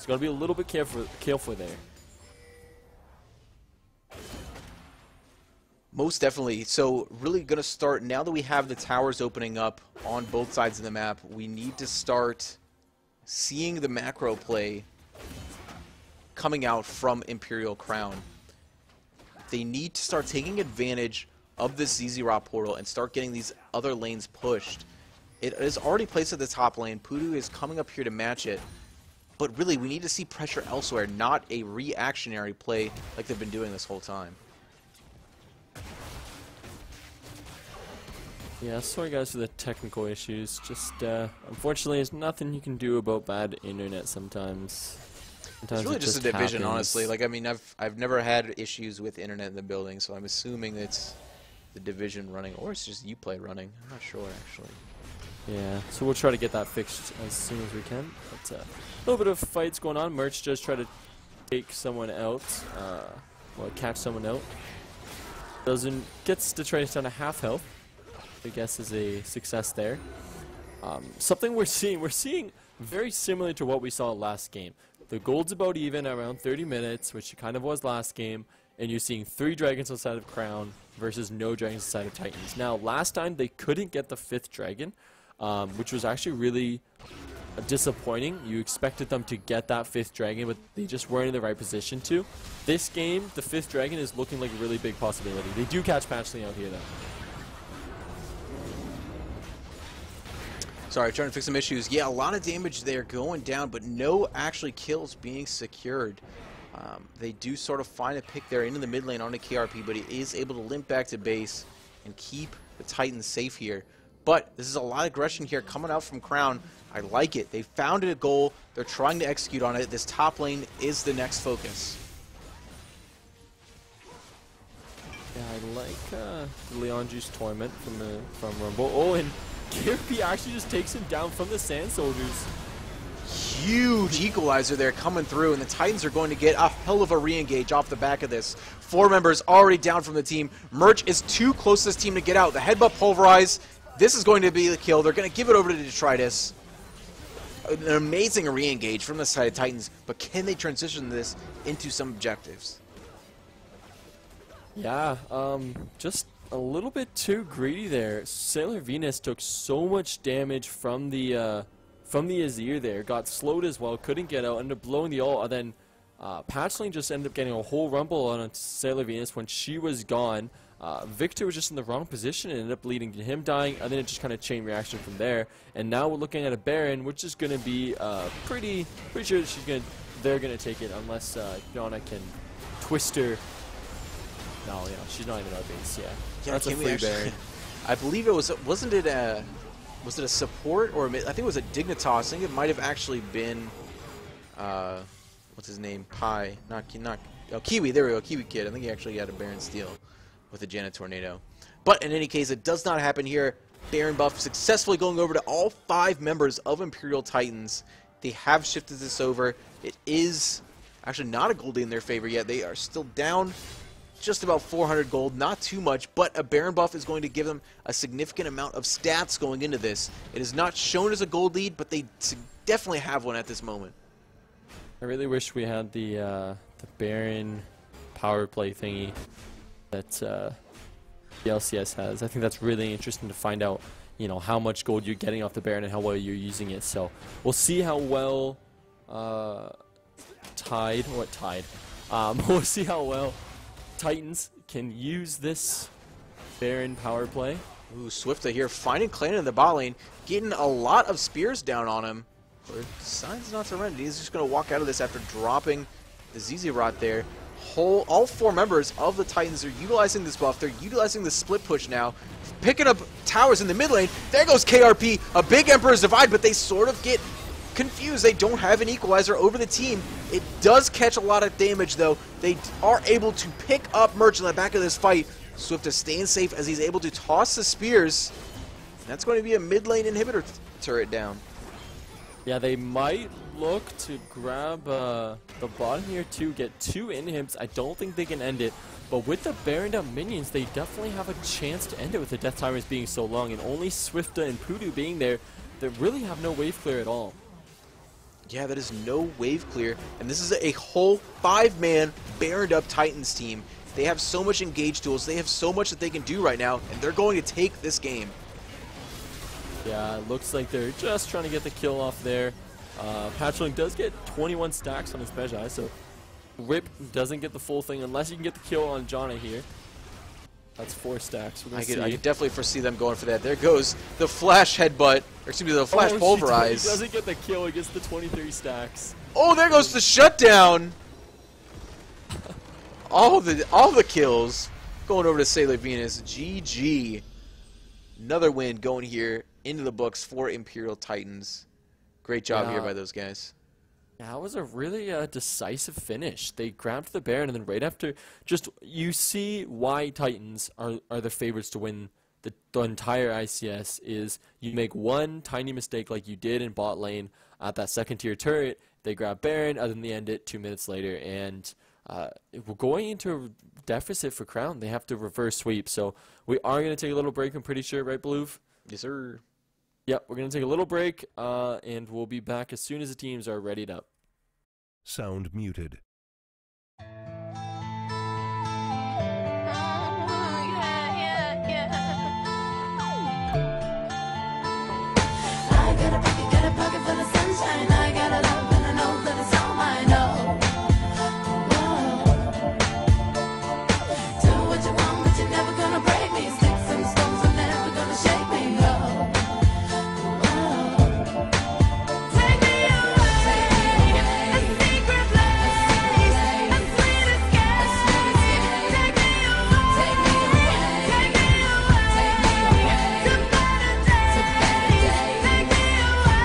got to be a little bit careful there. Most definitely. So really going to start, now that we have the towers opening up on both sides of the map, we need to start seeing the macro play coming out from Imperial Crown. They need to start taking advantage of this ZZ Rot portal and start getting these other lanes pushed. It is already placed at the top lane. Pudu is coming up here to match it. But really, we need to see pressure elsewhere, not a reactionary play like they've been doing this whole time. Yeah, sorry guys for the technical issues. Just, unfortunately, there's nothing you can do about bad internet sometimes. It's really just a division, honestly. Like, I mean, I've never had issues with internet in the building, so I'm assuming it's the division running, or it's just Uplay running. I'm not sure, actually. Yeah, so we'll try to get that fixed as soon as we can. But a little bit of fights going on. Merch does try to take someone out, well, catch someone out. Gets Detritus down to half health. I guess is a success there. Something we're seeing very similar to what we saw last game. The gold's about even around 30 minutes, which it kind of was last game, and you're seeing 3 dragons outside of Crown versus no dragons outside of Titans. Now, last time they couldn't get the 5th dragon, which was actually really disappointing. You expected them to get that 5th dragon, but they just weren't in the right position to. This game, the 5th dragon is looking like a really big possibility. They do catch Patchling out here, though. Sorry, trying to fix some issues. Yeah, a lot of damage there going down, but no actually kills being secured. They do sort of find a pick there into the mid lane on a KRP, but he is able to limp back to base and keep the Titans safe here. But this is a lot of aggression here coming out from Crown. I like it. They found a goal. They're trying to execute on it. This top lane is the next focus. Yeah, I like the Leon Juice tournament from Rumble. Oh, and KRP actually just takes him down from the Sand Soldiers. Huge equalizer there coming through, and the Titans are going to get a hell of a re-engage off the back of this. 4 members already down from the team. Merch is too close to this team to get out. The headbutt pulverize. This is going to be the kill. They're going to give it over to Detritus. An amazing re-engage from the side of Titans, but can they transition this into some objectives? Yeah, just a little bit too greedy there. Sailor Venus took so much damage from the Azir there. Got slowed as well, couldn't get out, ended up blowing the ult, and then Patchling just ended up getting a whole rumble on Sailor Venus when she was gone. Victor was just in the wrong position and ended up leading to him dying, and then it just kind of chain reaction from there. And now we're looking at a Baron, which is going to be pretty sure that they're going to take it unless Yana can twist her. No, yeah, she's not even our base. Yeah, that's a free Baron. I believe it was. Was it a support or I think it was a Dignitas? I think it might have actually been. What's his name? Pi, not Kiwi. There we go, Kiwi Kid. I think he actually had a Baron steal with a Janet Tornado. But in any case, it does not happen here. Baron buff successfully going over to all 5 members of Imperial Titans. They have shifted this over. It is actually not a goldie in their favor yet. They are still down just about 400 gold, not too much, but a Baron buff is going to give them a significant amount of stats going into this. It is not shown as a gold lead, but they definitely have one at this moment. I really wish we had the Baron power play thingy that the LCS has. I think that's really interesting to find out, you know, how much gold you're getting off the Baron and how well you're using it. So we'll see how well we'll see how well Titans can use this Baron power play. Ooh, Swifta here finding Clan in the bot lane, getting a lot of spears down on him. But decides not to run. He's just going to walk out of this after dropping the ZZ Rot there. All 4 members of the Titans are utilizing this buff. They're utilizing the split push now, picking up towers in the mid lane. There goes KRP, a big Emperor's Divide, but they sort of get confused. They don't have an equalizer over the team. It does catch a lot of damage, though. They are able to pick up Merch in the back of this fight. Swift is staying safe as he's able to toss the spears. That's going to be a mid lane inhibitor turret down. Yeah, they might look to grab the bottom here to get 2 inhibs. I don't think they can end it, but with the Baron down minions, they definitely have a chance to end it with the Death Timers being so long, and only Swifta and Pudu being there, they really have no wave clear at all. Yeah, that is no wave clear, and this is a whole 5-man Baroned up Titans team. They have so much engage tools, they have so much that they can do right now, and they're going to take this game. Yeah, it looks like they're just trying to get the kill off there. Patchling does get 21 stacks on his Magi, so Rip doesn't get the full thing unless you can get the kill on Jana here. That's 4 stacks. I could definitely foresee them going for that. There goes the flash headbutt, or excuse me, the flash pulverize. He doesn't get the kill, he gets the 23 stacks. Oh, there goes the shutdown. all the kills going over to Sailor Venus. GG. Another win going here into the books for Imperial Titans. Great job here by those guys. That was a really decisive finish. They grabbed the Baron, and then right after, just you see why Titans are the favorites to win the entire ICS is you make one tiny mistake like you did in bot lane at that second tier turret, they grab Baron, and then they end it 2 minutes later, and we're going into a deficit for Crown. They have to reverse sweep, so we are going to take a little break, I'm pretty sure, right, Blue? Yes, sir. Yep, we're going to take a little break, and we'll be back as soon as the teams are readied up. Sound muted. Got a pocket full of sunshine. I got a love and I know that it's all mine. Oh, do what you want, but you're never gonna break me. Sticks and stones are never gonna shake me. Oh, take me away, a secret place, a sweet escape. Take me away, take me away, take me away, to better days. Take me away.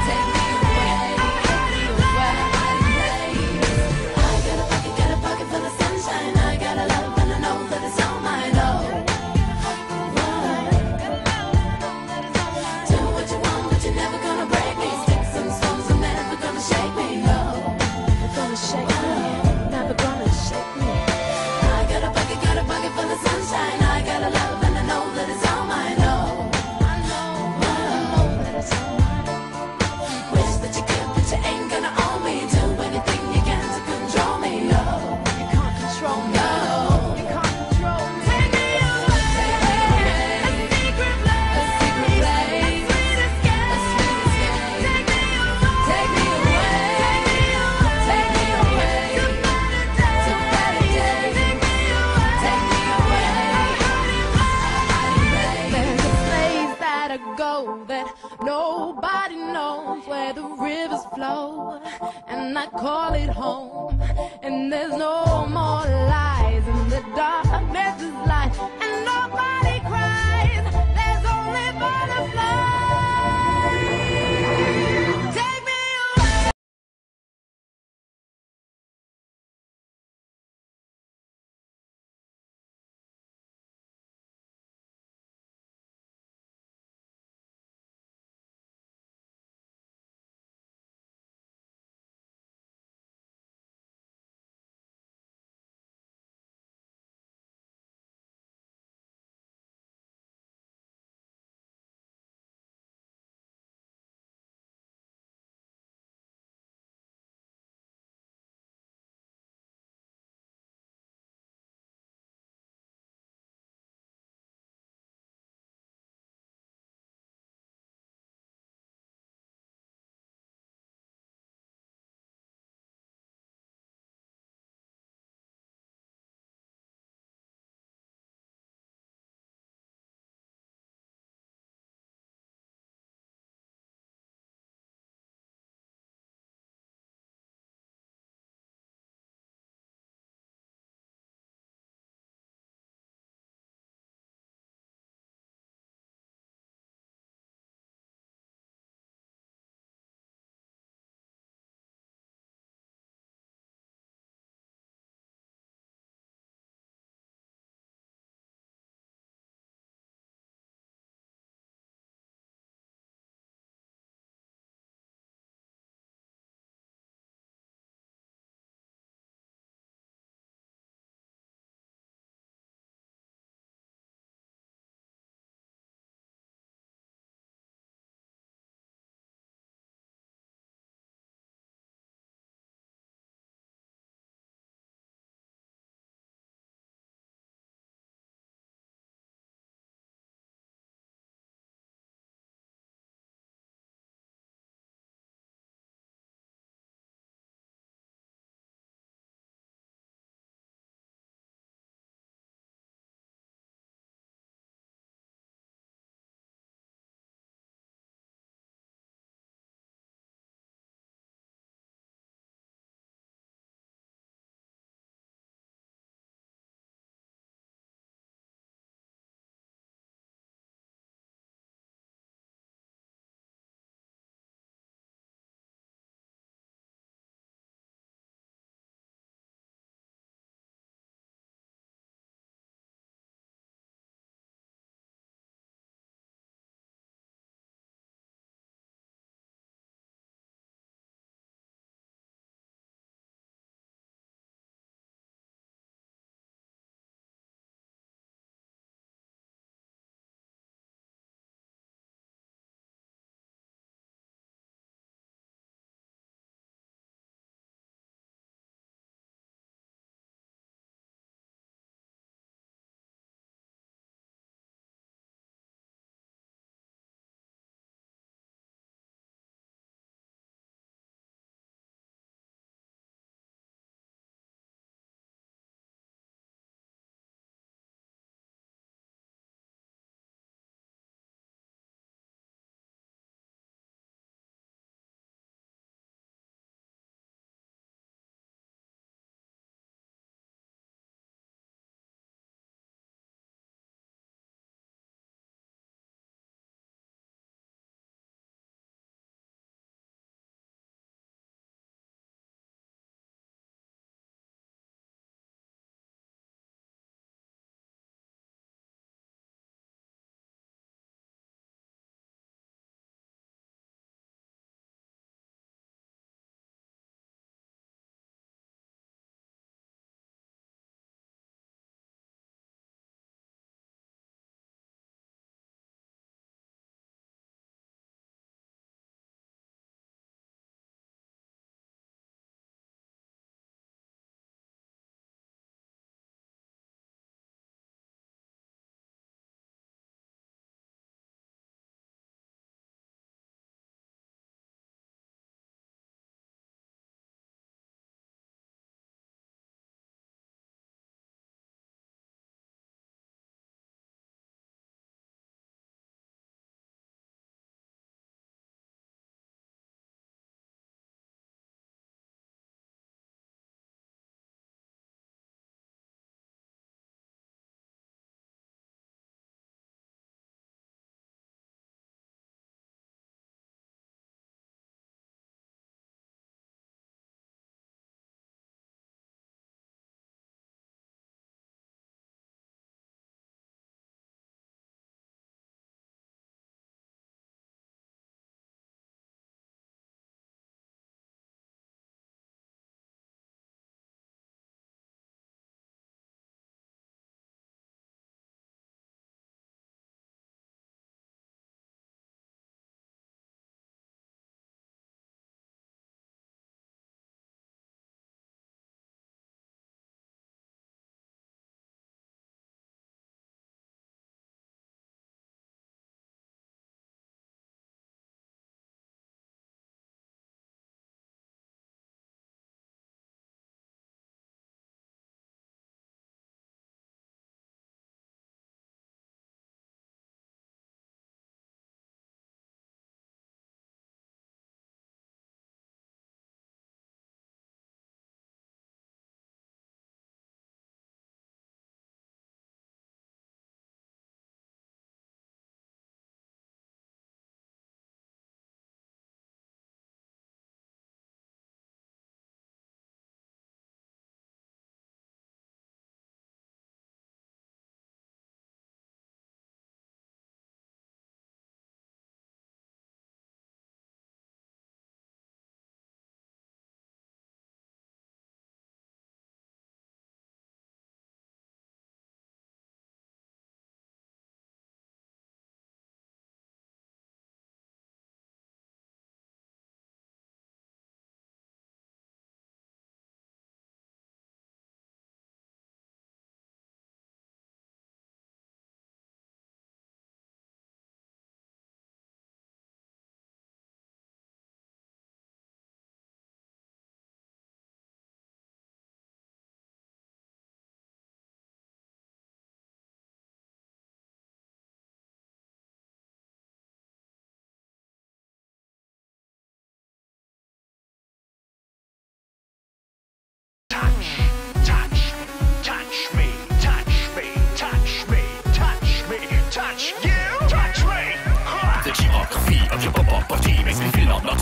Got a pocket full of sunshine. I got a love and I know that it's all mine. Oh, do what you want, but you're never gonna break me. Sticks and stones are never gonna shake me. No, never gonna shake me. Never gonna shake me. I got a pocket full of sunshine. I got a love and I know that it's all mine. Oh, I know that it's all mine. Wish that you could, but you ain't gonna own me. Do anything you can to control me. No, you can't control me. No, you can't control me. Take me away, a secret place, a sweet escape. Take me away, take me away, take me away, to better days. Take me away. There's a place that I go that nobody knows, where the rivers flow, and I call it home. And there's no more lies, and the darkness is light, and nobody cries. There's only butterflies. Take me away.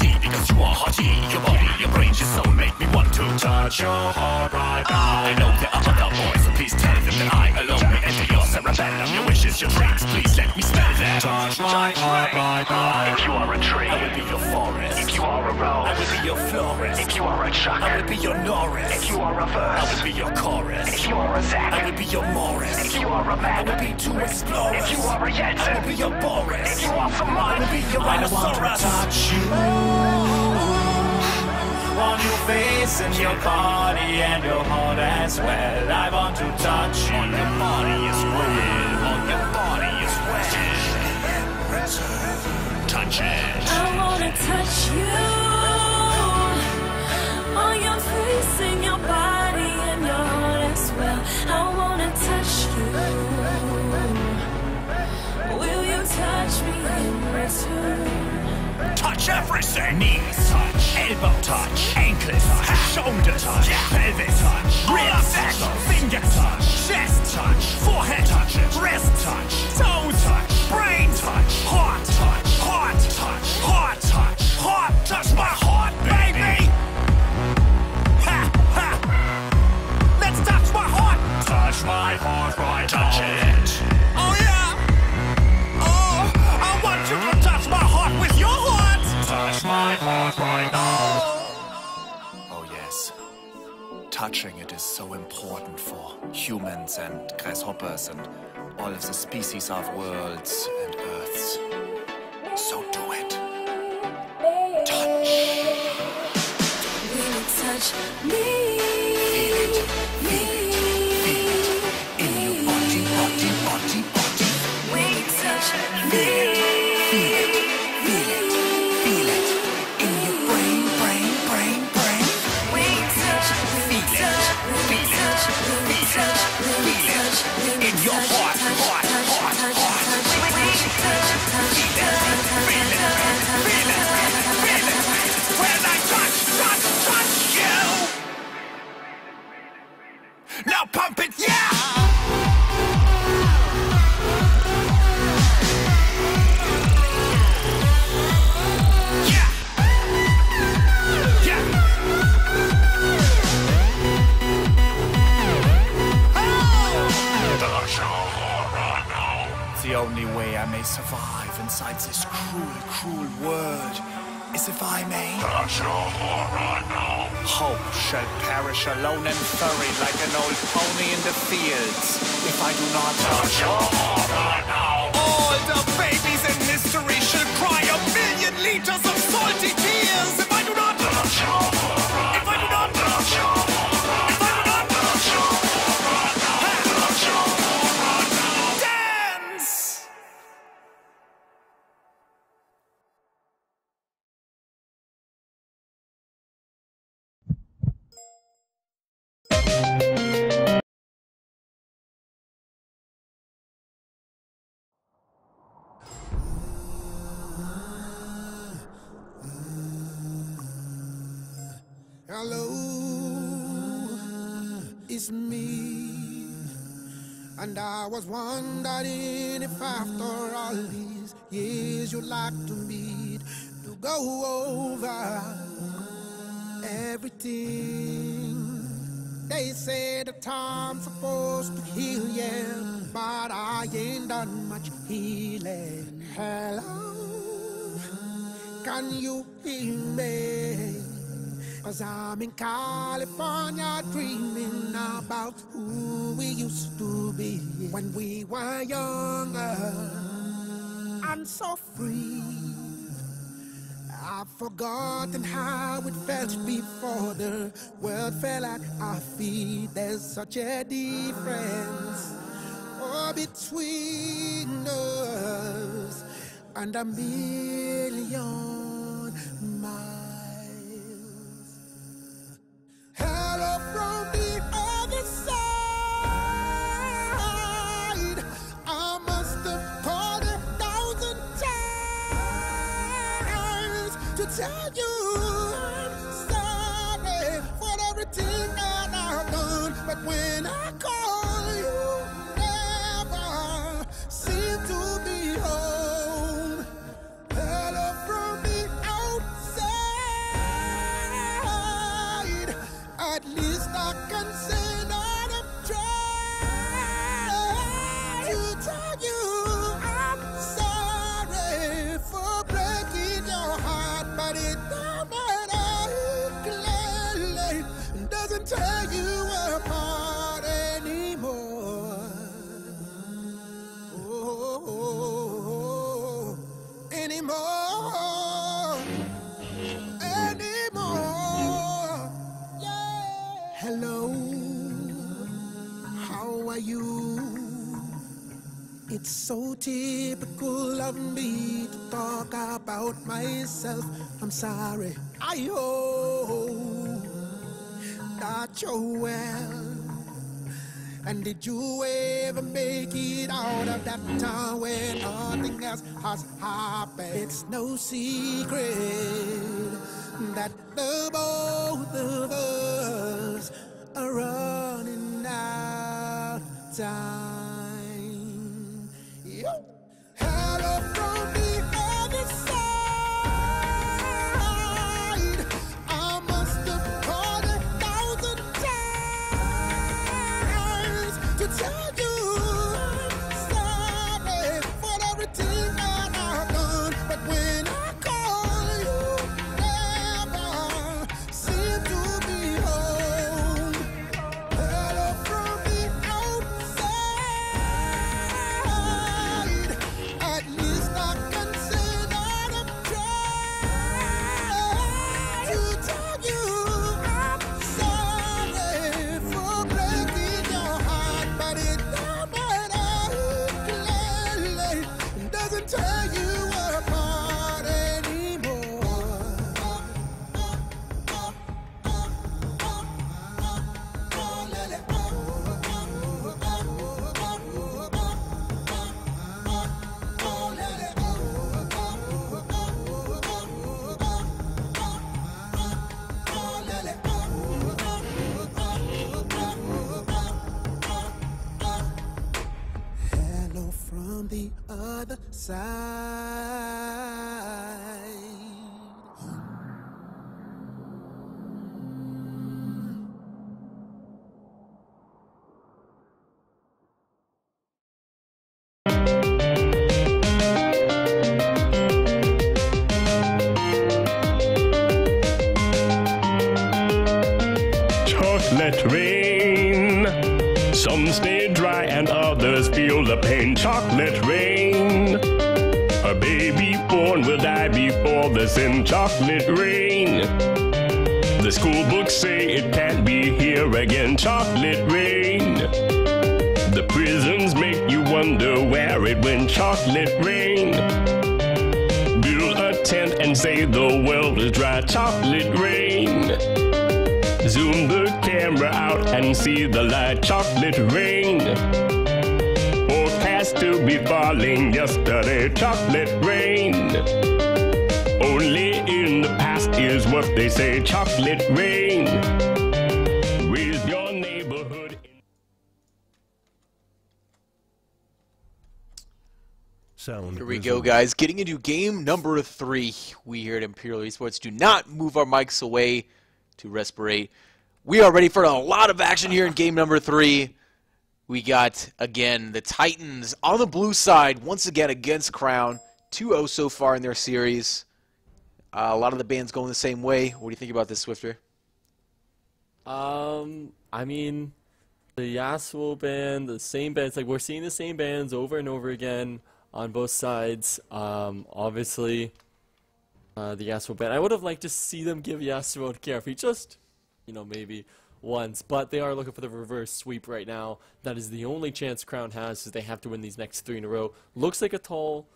party because you are hottie. Your body, your brain, your soul make me want to touch your heart right now. I know there are other boys, so please tell them that I alone may enter your cerebellum. Your wishes, your dreams, please let me spell them. Touch my heart right now. If you are a tree, I will be your forest. If you are a rose, I will be your florist. If you are a chuck, I will be your Norris. If you are a verse, I will be your chorus. If you are a Zach, I will be your Morris. If you are a man, I will be two explorers. If you are a Jensen, I will be your Boris. If you are some mine, I will be your Rhinoceros. Touch you on your face and your body and your heart as well. I want to touch you on your body as well. On your body as well. Touch it. I wanna touch you on your face and your body and your heart as well. I wanna touch you. Will you touch me in return? Touch everything. Knees touch, elbow touch, ankles touch, shoulder touch, pelvis touch, ribs touch, finger touch, chest touch, forehead touch, wrist touch, toe touch, brain touch, heart touch, heart touch, heart touch, heart touch my heart, baby. Ha ha. Let's touch my heart. Touch my heart, right? Touch it. Oh yeah. Oh, I want you to touch my heart with your heart. Touch my heart right now. Oh yes. Touching it is so important for humans and grasshoppers and all of the species of worlds and earths. So do it. Touch. Will you touch me? Feel it. Feel it. Feel it. In your body, body, body, body. Will you touch Feel me? it. Feel it. Feel it. Feel it. In your brain, brain, brain, brain. Will you touch me? Feel it. Feel it. Feel it. Feel it. In your heart, heart, heart, heart. When I touch you. Now pump it, yeah! Yeah! Yeah! The only way I may survive inside this cruel, cruel world is if I may. Hope shall perish alone and furry like an old pony in the fields. If I do not touch your heart right now, all the babies in mystery shall cry 1,000,000 liters of salty tears. If I do not touch your heart right now, if I do not touch your heart right now, if I do not touch your heart right now, touch your heart right now, dance. Hello, it's me. And I was wondering if after all these years you'd like to meet to go over everything. They say the time's supposed to heal, yeah, but I ain't done much healing. Hello, can you hear me? 'Cause I'm in California dreaming about who we used to be when we were younger and so free. I've forgotten how it felt before the world fell at our feet. There's such a difference between us and 1,000,000 miles. Hello from the other side. I must have called 1,000 times to tell you I'm sorry for everything that I've done. But when I call you, never seem to be home. Hello from the outside. At least I can say that I'm trying to tell you I'm sorry for breaking your heart, but it don't matter clearly. Doesn't tear you apart anymore. Oh, anymore. Anymore. Yeah. Hello, how are you? It's so typical of me to talk about myself. I'm sorry, I hope that you're well. And did you ever make it out of that town where nothing else has happened? It's no secret that the both of us are running out of time. Yo. Hello from the other side. I must have called 1,000 times to tell you I'm sorry for everything that I've done. But when I call, you never seem to be home. Hello from the outside. At least I can say that I'm trying to tell you I'm sorry for breaking your heart, but it don't matter clearly. It doesn't tear you apart anymore. Hello from the other side. Chocolate rain. Some stay dry and others feel the pain. Chocolate rain. A baby born will die before the sin. Chocolate rain. The school books say it can't be here again. Chocolate rain. The prisons make you wonder where it went. Chocolate rain. Build a tent and say the world is dry. Chocolate rain. Zoom the camera out and see the light. Chocolate rain. Forecast to be falling yesterday. Chocolate rain. Only in the past is what they say. Chocolate rain. Raise your neighborhood. Sound Here we go, resumed. guys. Getting into game number 3. We here at Imperial Esports do not move our mics away to respirate. We are ready for a lot of action here in game number 3. We got, again, the Titans on the blue side, once again against Crown. 2-0 so far in their series. A lot of the bands going the same way. What do you think about this, Swifter? I mean, the Yasuo band, the same bands, like we're seeing the same bands over and over again on both sides. Obviously, the Yasuo band. I would have liked to see them give Yasuo to Carefree just, maybe once, but they are looking for the reverse sweep right now. That is the only chance Crown has, is they have to win these next 3 in a row. Looks like a tall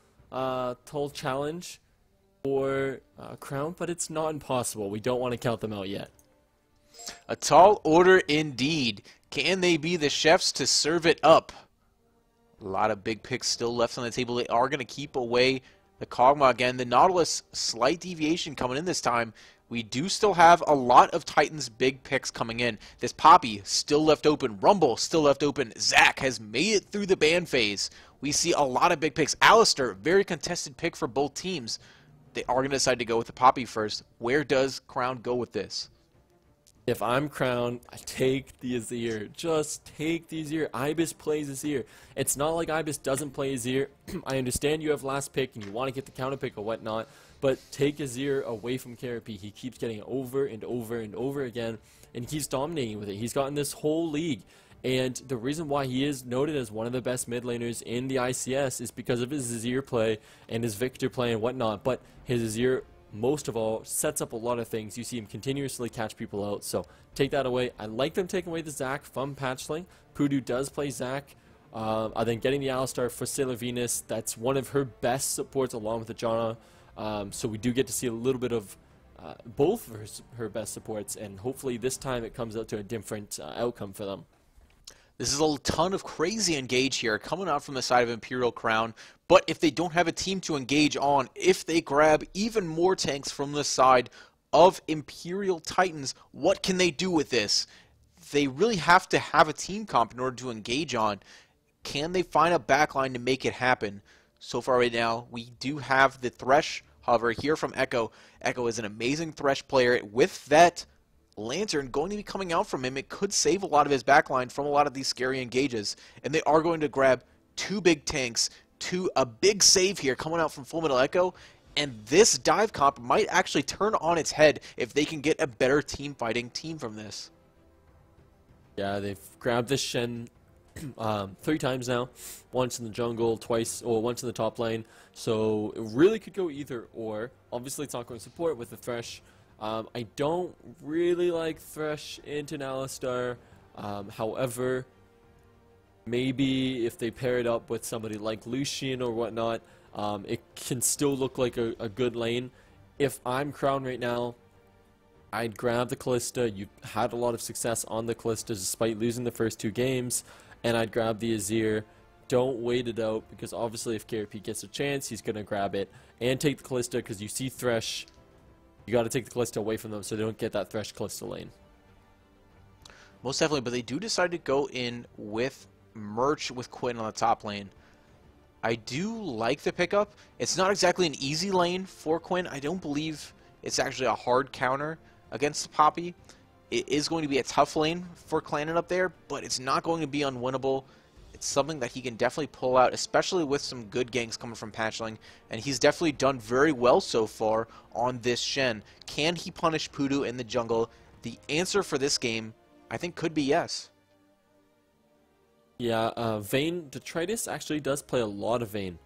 challenge for Crown, but it's not impossible. We don't want to count them out yet. A tall order indeed. Can they be the chefs to serve it up? A lot of big picks still left on the table. They are going to keep away the Kog'Maw again. The Nautilus, slight deviation coming in this time. We do still have a lot of Titans big picks coming in. This Poppy still left open. Rumble still left open. Zac has made it through the ban phase. We see a lot of big picks. Alistair, very contested pick for both teams. They are going to decide to go with the Poppy first. Where does Crown go with this? If I'm Crown, I take the Azir. Just take the Azir. Ibis plays Azir. It's not like Ibis doesn't play Azir. I understand you have last pick and you want to get the counter pick or whatnot, but take Azir away from KRP. He keeps getting it over and over and over again, and he keeps dominating with it. He's gotten this whole league, and the reason why he is noted as one of the best mid laners in the ICS is because of his Azir play and his Victor play and whatnot, but his Azir, most of all, sets up a lot of things. You see him continuously catch people out, so take that away. I like them taking away the Zac from Patchling. Pudu does play Zac. Then getting the Alistar for Sailor Venus, that's one of her best supports along with the Janna. So we do get to see a little bit of both of her best supports, and hopefully this time it comes out to a different outcome for them. This is a ton of crazy engage here coming out from the side of Imperial Crown, but if they don't have a team to engage on, if they grab even more tanks from the side of Imperial Titans, what can they do with this? They really have to have a team comp in order to engage on. Can they find a backline to make it happen? So far right now, we do have the Thresh, however, here from Echo. Echo is an amazing Thresh player. With that Lantern going to be coming out from him, it could save a lot of his backline from a lot of these scary engages. And they are going to grab two big tanks, a big save here coming out from Full Metal Echo. And this dive comp might actually turn on its head if they can get a better team fighting team from this. Yeah, they've grabbed this Shen 3 times now. Once in the jungle, once in the top lane. So it really could go either or. Obviously it's not going to support with the Thresh. I don't really like Thresh into an Alistar. However, maybe if they pair it up with somebody like Lucian or whatnot, it can still look like a good lane. If I'm Crown right now, I'd grab the Kalista. You've had a lot of success on the Kalista despite losing the first 2 games. And I'd grab the Azir. Don't wait it out, because obviously if KRP gets a chance, he's going to grab it. And take the Kalista, because you see Thresh. You got to take the Kalista away from them so they don't get that Thresh Kalista lane. Most definitely, but they do decide to go in with Merch with Quinn on the top lane. I do like the pickup. It's not exactly an easy lane for Quinn. I don't believe it's actually a hard counter against the Poppy. It is going to be a tough lane for Clannon up there, but it's not going to be unwinnable. It's something that he can definitely pull out, especially with some good ganks coming from Patchling, and he's definitely done very well so far on this Shen. Can he punish Pudu in the jungle? The answer for this game, I think, could be yes. Yeah, Vayne, Detritus actually does play a lot of Vayne.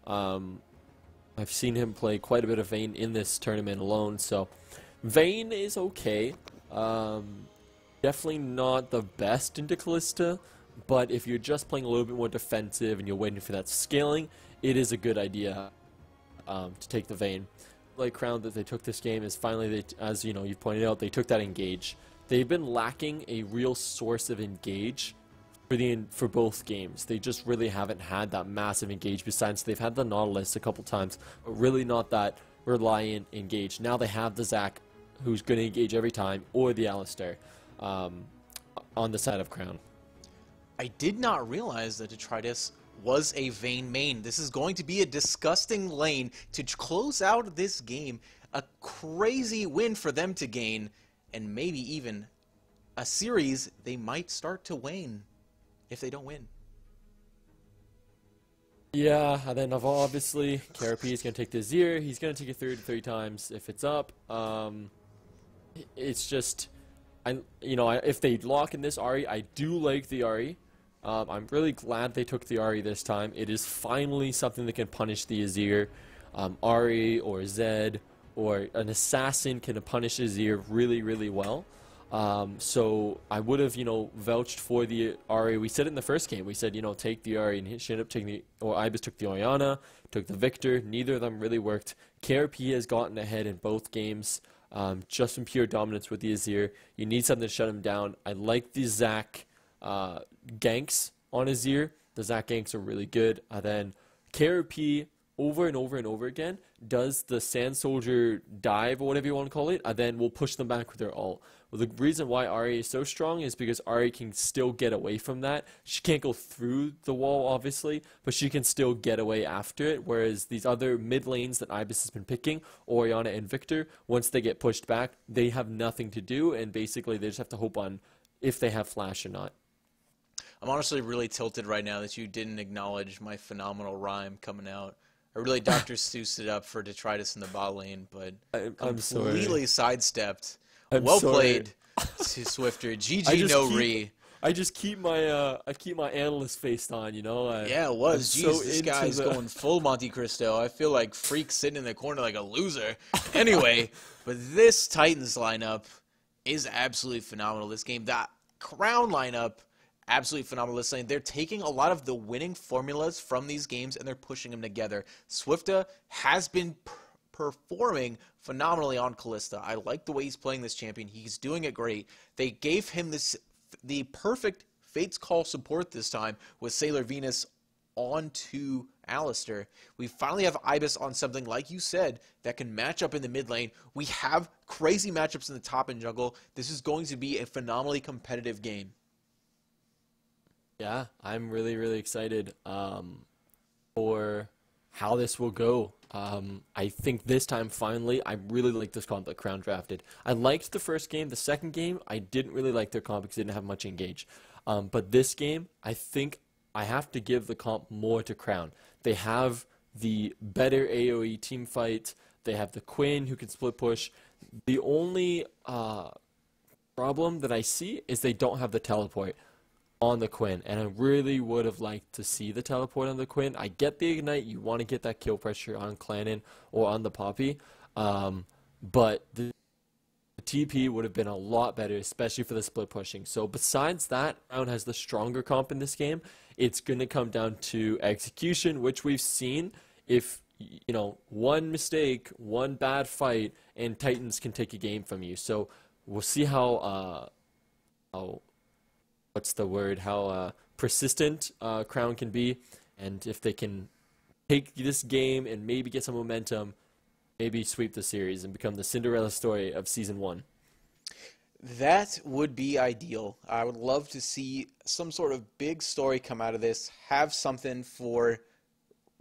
I've seen him play quite a bit of Vayne in this tournament alone, so Vayne is okay. Definitely not the best into Kalista, but if you're just playing a little bit more defensive and you're waiting for that scaling, it is a good idea to take the Vayne. Like Crown that they took this game is finally, as you know, you pointed out, they took that engage. They've been lacking a real source of engage for both games. They just really haven't had that massive engage. Besides, they've had the Nautilus a couple times, but really not that reliant engage. Now they have the Zac, who's going to engage every time, or the Alistar on the side of Crown. I did not realize that Detritus was a Vayne main. This is going to be a disgusting lane to close out this game. A crazy win for them to gain, and maybe even a series they might start to wane if they don't win. Yeah, and then obviously KRP is going to take the Azir. He's going to take it 3 times if it's up. It's just, if they lock in this Ahri, I do like the Ahri. I'm really glad they took the Ahri this time. It is finally something that can punish the Azir. Ahri or Zed or an assassin can punish Azir really, really well. So I would have, vouched for the Ahri. We said it in the first game. We said, take the Ahri, and she ended up taking Ibis took the Orianna, took the Victor. Neither of them really worked. KRP has gotten ahead in both games, just from pure dominance with the Azir. You need something to shut him down. I like the Zac ganks on Azir. The Zac ganks are really good. Then KRP over and over and over again, does the Sand Soldier dive or whatever you want to call it, and then we'll push them back with their ult. Well, the reason why Ari is so strong is because Ari can still get away from that. She can't go through the wall, obviously, but she can still get away after it, whereas these other mid lanes that Ibis has been picking, Orianna and Victor, once they get pushed back, they have nothing to do, and basically they just have to hope on if they have flash or not. I'm honestly really tilted right now that you didn't acknowledge my phenomenal rhyme coming out. I really Dr. Seussed it up for Detritus in the bot lane, but I'm sorry. completely sidestepped. I'm Well sorry. played to Swifter. GG no re. I just keep my analyst face on, you know. Yeah, it was. I'm Jeez, so this into guy's the- going full Monte Cristo. I feel like Freak sitting in the corner like a loser. Anyway, but this Titans lineup is absolutely phenomenal. This game, that Crown lineup, absolutely phenomenal. This lane, they're taking a lot of the winning formulas from these games and they're pushing them together. Swifta has been performing phenomenally on Kalista. I like the way he's playing this champion. He's doing it great. They gave him the perfect Fate's Call support this time with Sailor Venus onto Alistar. We finally have Ibis on something, like you said, that can match up in the mid lane. We have crazy matchups in the top and jungle. This is going to be a phenomenally competitive game. Yeah, I'm really, really excited for how this will go. I think this time, finally, I really like this comp that Crown drafted. I liked the first game. The second game, I didn't really like their comp because they didn't have much engage. But this game, I think I have to give the comp more to Crown. They have the better AoE team fight. They have the Quinn who can split push. The only problem that I see is they don't have the teleport on the Quinn, and I really would have liked to see the teleport on the Quinn. I get the ignite, you want to get that kill pressure on Clannon or on the Poppy, but the TP would have been a lot better, especially for the split pushing. So besides that, Crown has the stronger comp in this game. It's going to come down to execution, which we've seen. If, you know, one mistake, one bad fight, and Titans can take a game from you. So we'll see how what's the word, how persistent Crown can be, and if they can take this game and maybe get some momentum, maybe sweep the series and become the Cinderella story of Season 1. That would be ideal. I would love to see some sort of big story come out of this, have something for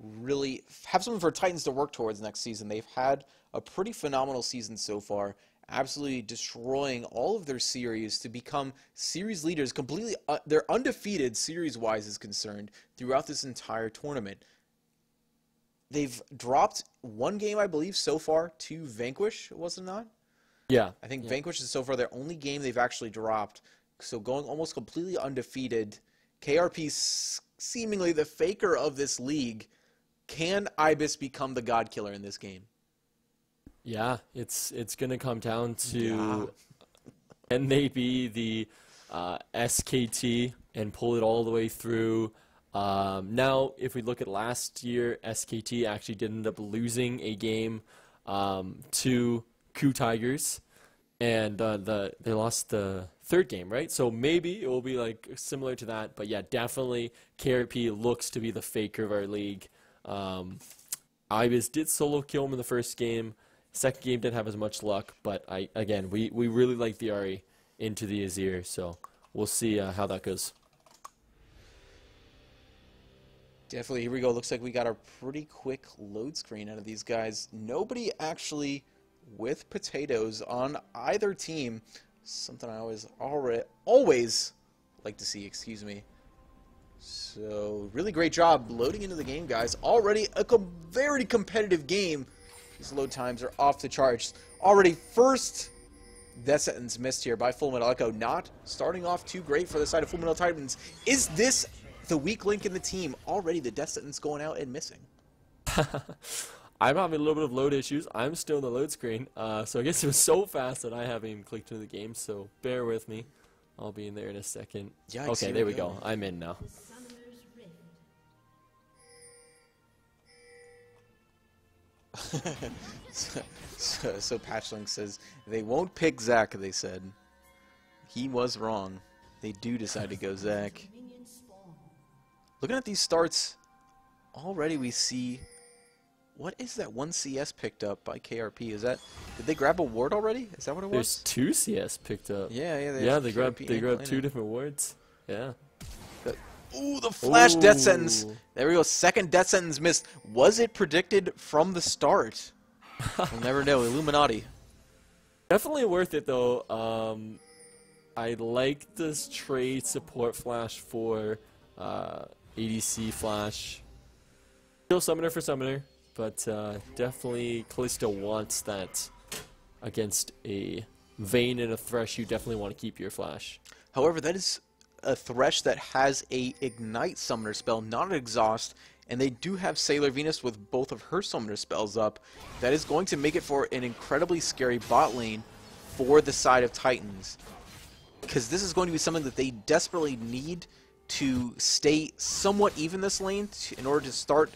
Titans to work towards next season. They've had a pretty phenomenal season so far, absolutely destroying all of their series to become series leaders. Completely, they're undefeated series-wise is concerned throughout this entire tournament. They've dropped one game, I believe, so far to Vanquish, was it not? Yeah. I think Vanquish is so far their only game they've actually dropped. So going almost completely undefeated. KRP seemingly the faker of this league. Can Ibis become the God Killer in this game? Yeah, it's going to come down to can they be the SKT and pull it all the way through. Now, if we look at last year, SKT actually did end up losing a game to Coup Tigers, and they lost the third game, right? So maybe it will be like similar to that. But yeah, definitely KRP looks to be the faker of our league. Ibis did solo kill him in the first game. Second game didn't have as much luck, but we really like the Ari into the Azir, so we'll see how that goes. Definitely. Here we go. Looks like we got a pretty quick load screen out of these guys. Nobody actually with potatoes on either team. Something I always like to see, excuse me. So, really great job loading into the game, guys. Already a very competitive game. These load times are off the charts. Already first death sentence missed here by Full Metal Echo. Not starting off too great for the side of Full Metal Titans. Is this the weak link in the team? Already the death sentence going out and missing. I'm having a little bit of load issues. I'm still in the load screen, so I guess it was so fast that I haven't even clicked into the game, so bear with me. I'll be in there in a second. Yikes, okay, there we go. I'm in now. So Patchlink says, they won't pick Zac, they said. He was wrong. They do decide to go Zac. Looking at these starts, already we see what is that one CS picked up by KRP? Is that, did they grab a ward already? Is that what it There's was? 2 CS picked up. Yeah, They grabbed 2 different wards. Yeah. Ooh, the flash death sentence. Ooh. There we go. Second death sentence missed. Was it predicted from the start? We'll never know. Illuminati. Definitely worth it though. I like this trade support flash for ADC flash. Still summoner for summoner, but definitely Callisto wants that against a Vayne and a Thresh. You definitely want to keep your flash. However, that is a Thresh that has a Ignite summoner spell, not an Exhaust, and they do have Sailor Venus with both of her summoner spells up. That is going to make it for an incredibly scary bot lane for the side of Titans, because this is going to be something that they desperately need to stay somewhat even this lane in order to start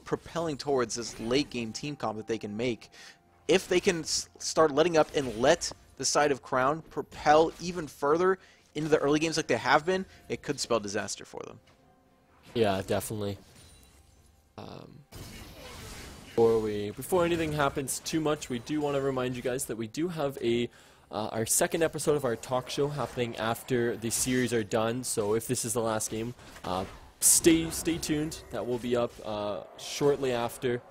propelling towards this late game team comp that they can make. If they can start letting up and let the side of Crown propel even further into the early games like they have been, it could spell disaster for them. Yeah, definitely. Before anything happens too much, we do want to remind you guys that we do have our second episode of our talk show happening after the series are done. So if this is the last game, stay tuned. That will be up shortly after.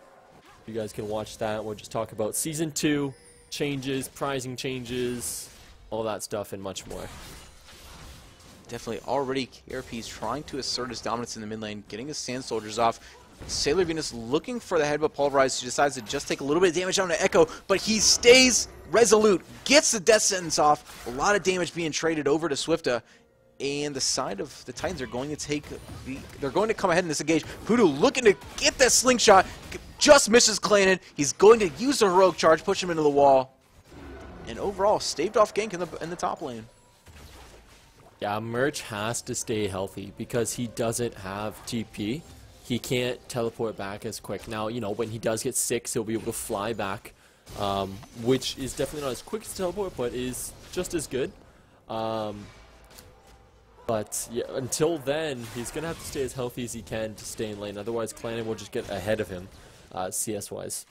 You guys can watch that. We'll just talk about Season 2, changes, prizing changes, all that stuff, and much more. Definitely already KRP's trying to assert his dominance in the mid lane, getting his Sand Soldiers off. Sailor Venus looking for the headbutt pulverize. He decides to just take a little bit of damage down to Echo, but he stays resolute, gets the death sentence off. A lot of damage being traded over to Swifta, and the side of the Titans are going to they're going to come ahead in this engage. Poodoo looking to get that slingshot, just misses Clannon. He's going to use a heroic charge, push him into the wall, and overall staved off gank in the top lane. Yeah, Merch has to stay healthy because he doesn't have TP. He can't teleport back as quick. Now, you know, when he does get 6, he'll be able to fly back, which is definitely not as quick as teleport, but is just as good. But yeah, until then, he's going to have to stay as healthy as he can to stay in lane. Otherwise, Clannon will just get ahead of him, CS-wise.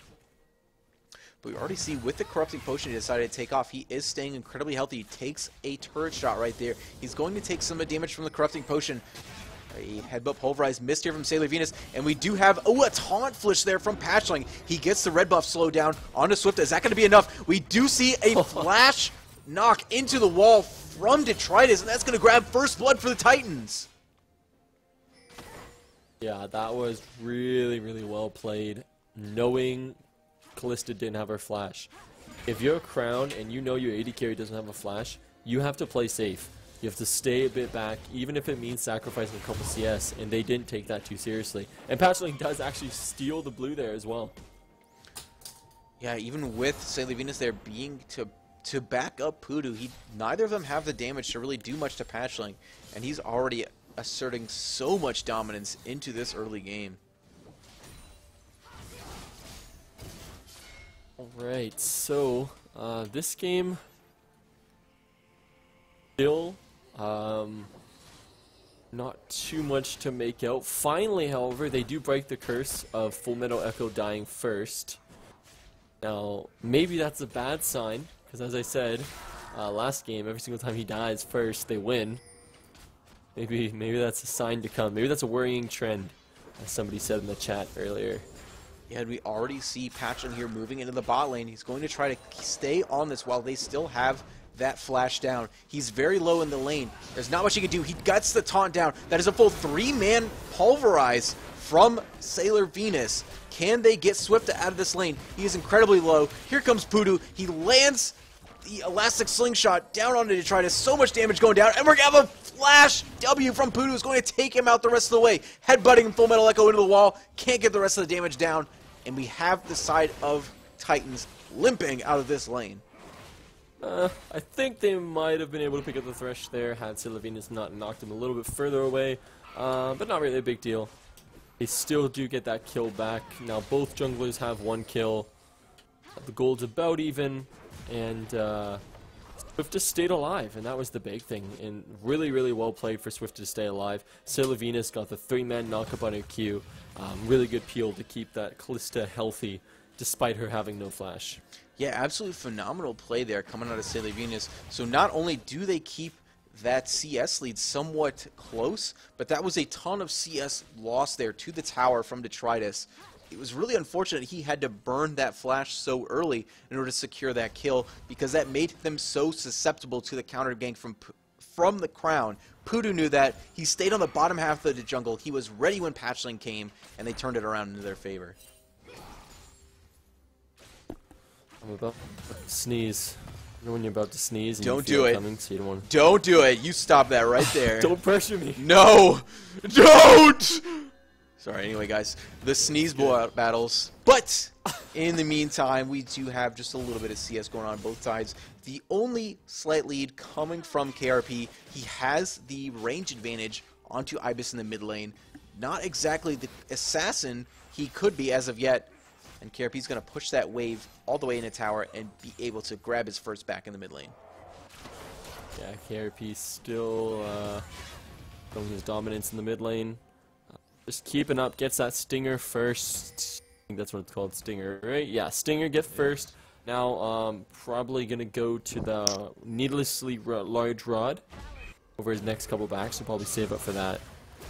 But we already see with the Corrupting Potion he decided to take off. He is staying incredibly healthy. He takes a turret shot right there. He's going to take some of the damage from the Corrupting Potion. A headbutt pulverize missed here from Sailor Venus. And we do have, a taunt flish there from Patchling. He gets the red buff slowed down onto Swifta. Is that going to be enough? We do see a flash knock into the wall from Detritus, and that's going to grab first blood for the Titans. Yeah, that was really, really well played, knowing Callista didn't have her flash. If you're a Crown and you know your AD carry doesn't have a flash, you have to play safe. You have to stay a bit back, even if it means sacrificing a couple CS, and they didn't take that too seriously. And Patchling does actually steal the blue there as well. Yeah, even with Sailor Venus there being to back up Poodoo, neither of them have the damage to really do much to Patchling, and he's already asserting so much dominance into this early game. Alright, so this game still not too much to make out. Finally, however, they do break the curse of Full Metal Echo dying first. Now, maybe that's a bad sign, because as I said, last game, every single time he dies first, they win. Maybe that's a sign to come. Maybe that's a worrying trend, as somebody said in the chat earlier. Yeah, and we already see Patchling here moving into the bot lane. He's going to try to stay on this while they still have that flash down. He's very low in the lane. There's not much he can do. He gets the taunt down. That is a full 3-man pulverize from Sailor Venus. Can they get Swifta out of this lane? He is incredibly low. Here comes Poodoo. He lands the elastic slingshot down onto Detritus. So much damage going down, and we're going to have a flash W from Poodoo. Is going to take him out the rest of the way. Headbutting Full Metal Echo into the wall. Can't get the rest of the damage down, and we have the side of Titans limping out of this lane. I think they might have been able to pick up the Thresh there had Sailor Venus not knocked him a little bit further away, but not really a big deal. They still do get that kill back. Now both junglers have 1 kill. The gold's about even, and Swift just stayed alive, and that was the big thing. And really, really well played for Swift to stay alive. Sailor Venus got the 3-man knockup on her Q. Really good peel to keep that Callista healthy, despite her having no flash. Yeah, absolutely phenomenal play there coming out of Sailor Venus. So not only do they keep that CS lead somewhat close, but that was a ton of CS lost there to the tower from Detritus. It was really unfortunate he had to burn that flash so early in order to secure that kill, because that made them so susceptible to the counter gank from the Crown. Pudu knew that. He stayed on the bottom half of the jungle. He was ready when Patchling came, and they turned it around into their favor. I'm about to sneeze. You know when you're about to sneeze and Don't you feel do it. coming, so you don't want Don't do it. You stop that right there. Don't pressure me. No! Don't! Sorry, anyway, guys. The sneeze blowout battles. But, in the meantime, we do have just a little bit of CS going on both sides. The only slight lead coming from KRP, he has the range advantage onto Ibis in the mid lane. Not exactly the assassin he could be as of yet. And KRP's going to push that wave all the way into tower and be able to grab his first back in the mid lane. Yeah, KRP still showing his dominance in the mid lane. Just keeping up, gets that Stinger first. I think that's what it's called, Stinger, right? Yeah, Stinger get first. Now, probably going to go to the needlessly large rod over his next couple backs, so probably save up for that.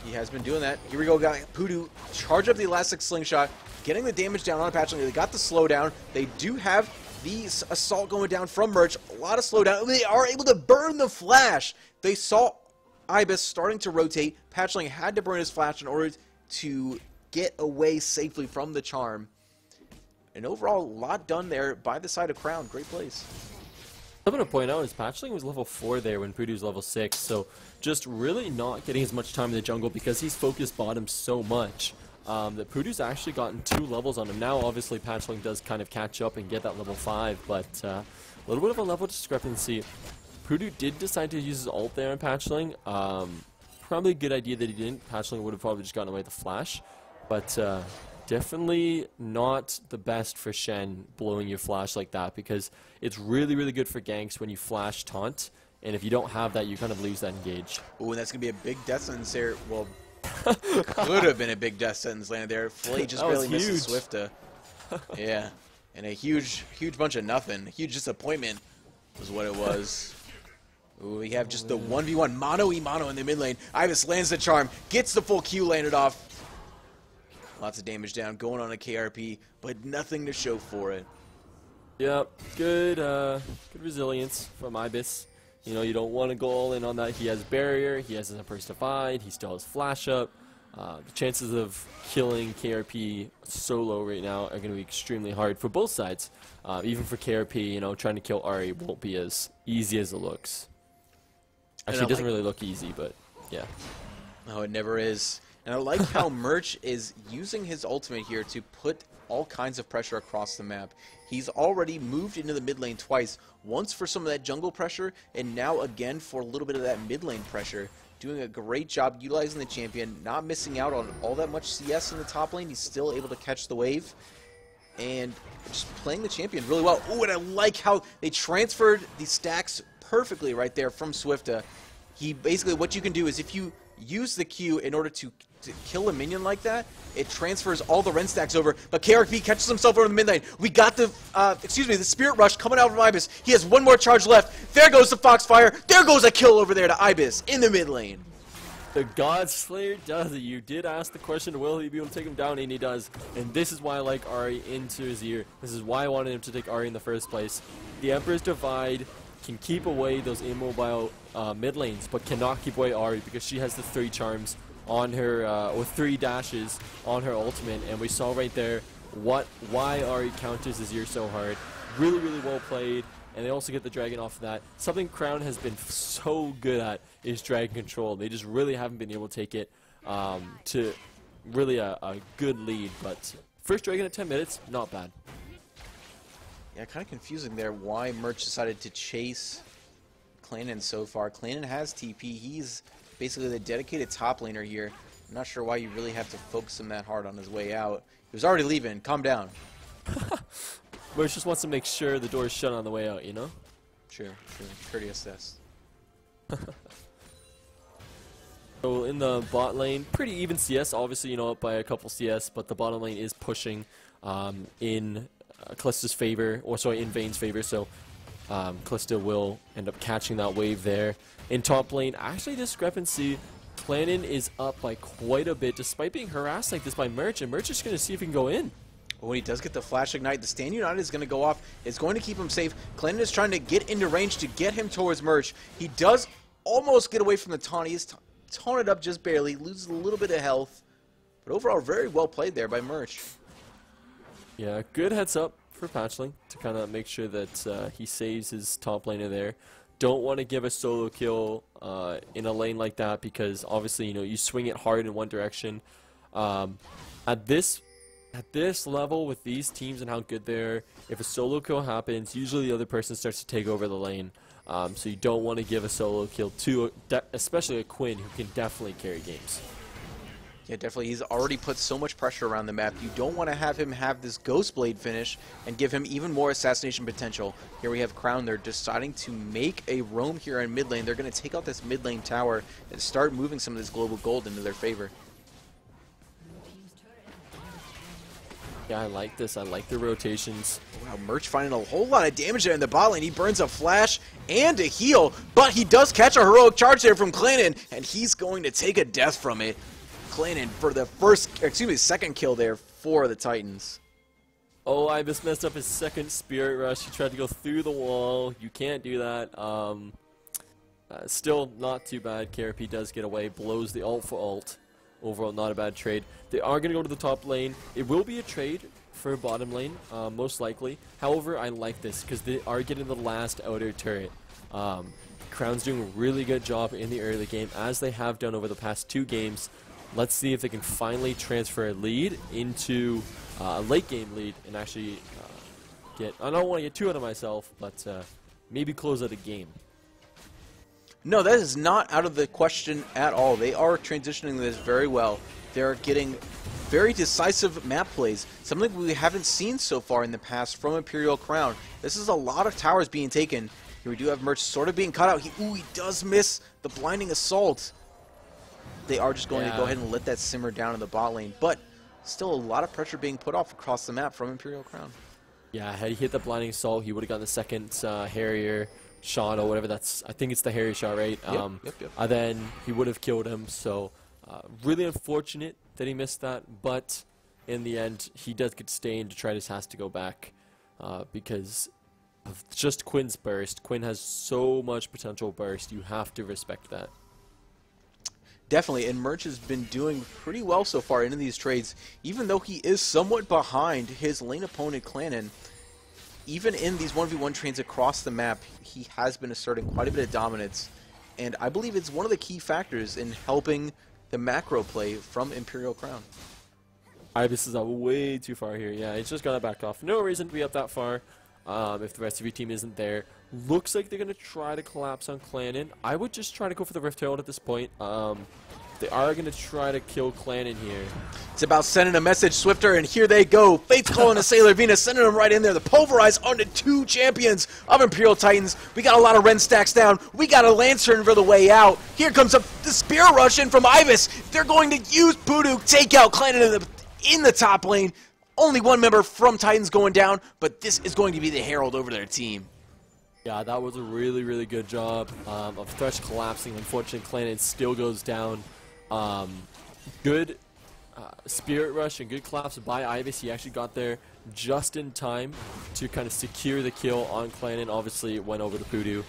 He has been doing that. Here we go, guys. Pudu, charge up the Elastic Slingshot, getting the damage down on Patchling. They got the slowdown. They do have the assault going down from Merch. A lot of slowdown. They are able to burn the flash. They saw Ibis starting to rotate. Patchling had to burn his flash in order to get away safely from the charm. And overall, a lot done there by the side of Crown. Great place. Something to point out is Patchling was level 4 there when Pudu's level 6, so just really not getting as much time in the jungle because he's focused bottom so much that Pudu's actually gotten 2 levels on him. Now, obviously, Patchling does kind of catch up and get that level 5, but a little bit of a level discrepancy. Pudu did decide to use his ult there on Patchling. Probably a good idea that he didn't. Patchling would have probably just gotten away with the flash, but definitely not the best for Shen blowing your flash like that, because it's really, really good for ganks when you flash taunt, and if you don't have that, you kind of lose that engage. Ooh, and that's going to be a big death sentence there. Well, could have been a big death sentence landed there. Flay just barely misses Swifta. Yeah, and a huge bunch of nothing. A huge disappointment was what it was. Ooh, we have just the 1v1 mono-e-mono in the mid lane. Ibis lands the charm, gets the full Q landed off. Lots of damage down going on a KRP, but nothing to show for it. Yep, good resilience from Ibis. You know, you don't want to go all in on that. He has barrier, he has an Empress Divide, he still has flash up. The chances of killing KRP solo right now are going to be extremely hard for both sides. Even for KRP, you know, trying to kill Ahri won't be as easy as it looks. Actually, it doesn't really look easy, but yeah. No, it never is. And I like how Merch is using his ultimate here to put all kinds of pressure across the map. He's already moved into the mid lane twice, once for some of that jungle pressure, and now again for a little bit of that mid lane pressure. Doing a great job utilizing the champion, not missing out on all that much CS in the top lane. He's still able to catch the wave, and just playing the champion really well. Ooh, and I like how they transferred the stacks perfectly right there from Swifta. He basically, what you can do is if you use the Q in order to kill a minion like that, it transfers all the Ren stacks over, but KRP catches himself over in the mid lane. We got the, the Spirit Rush coming out from Ibis. He has one more charge left. There goes the Foxfire. There goes a kill over there to Ibis in the mid lane. The God Slayer does it. You did ask the question, will he be able to take him down? And he does. And this is why I like Ahri into his ear. This is why I wanted him to take Ahri in the first place. The Emperor's Divide can keep away those immobile mid lanes, but cannot keep away Ahri because she has the 3 charms on her, or 3 dashes on her ultimate. And we saw right there why Ahri counters his ear so hard. Really, really well played. And they also get the dragon off of that. Something Crown has been so good at is dragon control. They just really haven't been able to take it to really a good lead. But first dragon at 10 minutes, not bad. Yeah, kind of confusing there why Merch decided to chase Clannon so far. Clannon has TP. He's basically the dedicated top laner here. I'm not sure why you really have to focus him that hard on his way out. He was already leaving. Calm down. Merch just wants to make sure the door is shut on the way out, you know? True. Courteous, yes. So in the bot lane, pretty even CS. Obviously, you know, up by a couple CS, but the bottom lane is pushing in Callista's favor, or sorry, in Vayne's favor. So Callista will end up catching that wave there. In top lane, actually discrepancy. Clannon is up by quite a bit, despite being harassed like this by Merch, and Merch is going to see if he can go in. When he does get the Flash Ignite, the Stand United is going to go off. It's going to keep him safe. Clannon is trying to get into range to get him towards Merch. He does almost get away from the taunt. He is taunted up just barely, loses a little bit of health. But overall, very well played there by Merch. Yeah, good heads up for Patchling to kind of make sure that he saves his top laner there. Don't want to give a solo kill in a lane like that, because obviously, you know, you swing it hard in one direction. At this level with these teams and how good they're, if a solo kill happens, usually the other person starts to take over the lane. So you don't want to give a solo kill to, especially a Quinn, who can definitely carry games. Yeah, definitely. He's already put so much pressure around the map. You don't want to have him have this Ghost Blade finish and give him even more assassination potential. Here we have Crown. They're deciding to make a roam here in mid lane. They're going to take out this mid lane tower and start moving some of this global gold into their favor. Yeah, I like this. I like the rotations. Wow, Merch finding a whole lot of damage there in the bot lane. He burns a flash and a heal, but he does catch a heroic charge there from Clannon, and he's going to take a death from it. Clannon for the second kill there for the Titans. Oh, I just messed up his second Spirit Rush. He tried to go through the wall. You can't do that. Still not too bad. KRP does get away, blows the ult for ult. Overall, not a bad trade. They are going to go to the top lane. It will be a trade for bottom lane, most likely. However, I like this because they are getting the last outer turret. Crown's doing a really good job in the early game, as they have done over the past 2 games. Let's see if they can finally transfer a lead into a late game lead and actually get, I don't want to get too out of myself, but maybe close out a game. No, that is not out of the question at all. They are transitioning this very well. They're getting very decisive map plays, something we haven't seen so far in the past from Imperial Crown. This is a lot of towers being taken. Here we do have Merch sort of being cut out. He does miss the blinding assault. They are just going to go ahead and let that simmer down in the bot lane, but still a lot of pressure being put off across the map from Imperial Crown. Yeah, had he hit the blinding assault, he would have got the second Harrier shot or whatever. That's, I think it's the Harrier shot, right? Yep. And then he would have killed him. So really unfortunate that he missed that, but in the end, he does get to stay in. Detritus has to go back because of just Quinn's burst. Quinn has so much potential burst. You have to respect that. Definitely, and Merch has been doing pretty well so far in these trades, even though he is somewhat behind his lane opponent Clannon. Even in these 1v1 trades across the map, he has been asserting quite a bit of dominance, and I believe it's one of the key factors in helping the macro play from Imperial Crown. Ibis is up way too far here. Yeah, he's just got to back off. No reason to be up that far if the rest of your team isn't there. Looks like they're going to try to collapse on Clannon. I would just try to go for the Rift Herald at this point. They are going to try to kill Clannon here. It's about sending a message, Swifter, and here they go. Fate's calling a Sailor Venus, sending them right in there. The Pulverize onto 2 champions of Imperial Titans. We got a lot of Ren stacks down. We got a Lantern for the way out. Here comes the Spear Rush in from Ibis. They're going to use Voodoo, take out Clannon in the top lane. Only one member from Titans going down, but this is going to be the Herald over their team. Yeah, that was a really, really good job of Thresh collapsing. Unfortunately, Clannon still goes down. Good Spirit Rush and good collapse by Ibis. He actually got there just in time to kind of secure the kill on Clannon. Obviously, it went over to Voodoo,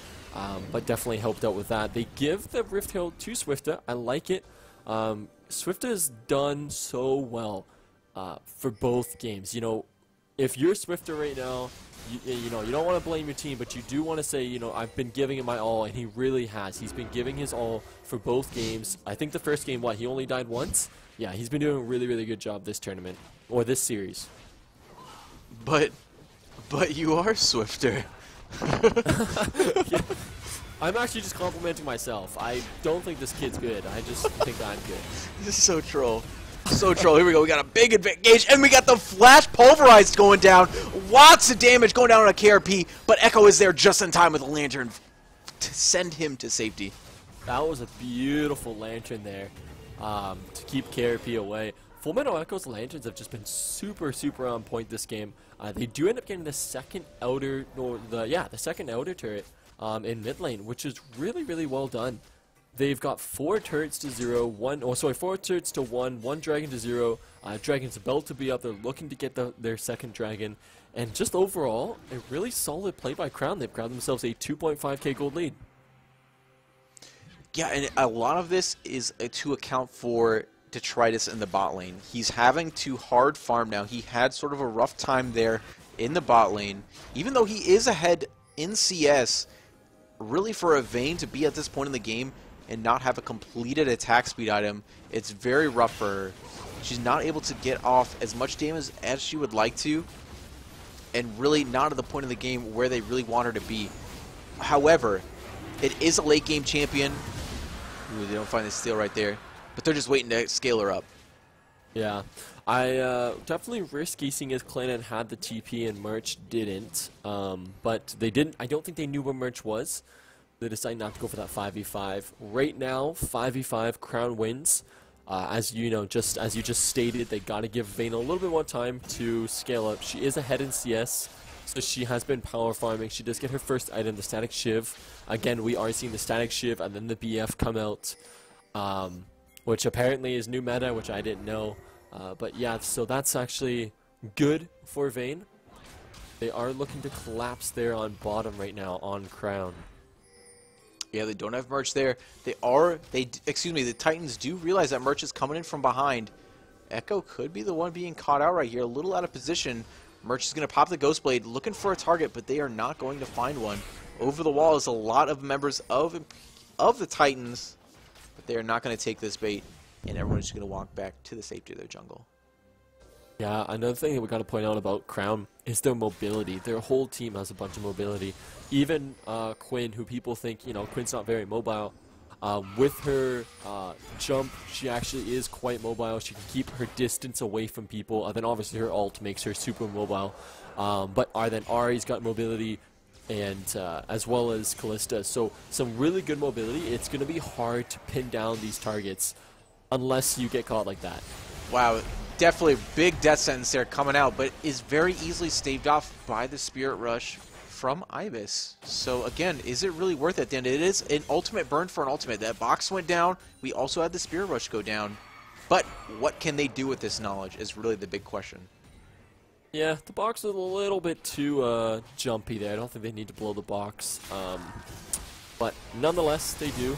but definitely helped out with that. They give the Rift Herald to Swifta. I like it. Swifta has done so well for both games. You know, if you're Swifta right now, you know, you don't want to blame your team, but you do want to say, you know, I've been giving it my all, and he really has. He's been giving his all for both games. I think the first game, he only died once? Yeah, he's been doing a really, really good job this tournament, or this series. But you are Swifter. Yeah. I'm actually just complimenting myself. I don't think this kid's good. I just think I'm good. This is so troll. So troll. Here we go. We got a big engage, and we got the flash pulverized going down. Lots of damage going down on a KRP, but Echo is there just in time with a lantern to send him to safety. That was a beautiful lantern there to keep KRP away. Full Metal Echo's lanterns have just been super, super on point this game. They do end up getting the second outer, the second outer turret in mid lane, which is really, really well done. They've got 4 turrets to 0, 4 turrets to 1, 1 dragon to 0. Dragon's about to be up. They're looking to get their second dragon. And just overall, a really solid play by Crown. They've grabbed themselves a 2.5k gold lead. Yeah, and a lot of this is to account for Detritus in the bot lane. He's having to hard farm now. He had sort of a rough time there in the bot lane. Even though he is ahead in CS, really for a Vayne to be at this point in the game and not have a completed attack speed item, it's very rough for her. She's not able to get off as much damage as she would like to, and really not at the point of the game where they really want her to be. However, it is a late game champion. Ooh, they don't find the steal right there, but they're just waiting to scale her up. Yeah, I definitely risky seeing as Clan had the TP and Merch didn't, but they didn't. I don't think they knew where Merch was. They decided not to go for that 5v5. Right now, 5v5, Crown wins. As you know, just as you just stated, they got to give Vayne a little bit more time to scale up. She is ahead in CS, so she has been power farming. She does get her first item, the Static Shiv. Again, we are seeing the Static Shiv and then the BF come out, which apparently is new meta, which I didn't know. But yeah, so that's actually good for Vayne. They are looking to collapse there on bottom right now on Crown. Yeah, they don't have Merch there. The Titans do realize that Merch is coming in from behind. Echo could be the one being caught out right here, a little out of position. Merch is going to pop the Ghost Blade, looking for a target, but they are not going to find one. Over the wall is a lot of members of the Titans, but they are not going to take this bait, and everyone's just going to walk back to the safety of their jungle. Yeah, another thing that we got to point out about Crown is their mobility. Their whole team has a bunch of mobility. Even Quinn, who people think, you know, Quinn's not very mobile, with her jump, she actually is quite mobile. She can keep her distance away from people. Then obviously her ult makes her super mobile. But then Ahri's got mobility, and as well as Callista. So some really good mobility. It's going to be hard to pin down these targets unless you get caught like that. Wow, definitely a big death sentence there coming out, but is very easily staved off by the Spirit Rush from Ibis. So again, is it really worth it at the end? It is an ultimate burn for an ultimate. That box went down. We also had the Spirit Rush go down. But what can they do with this knowledge is really the big question. Yeah, the box is a little bit too jumpy there. I don't think they need to blow the box. But nonetheless, they do.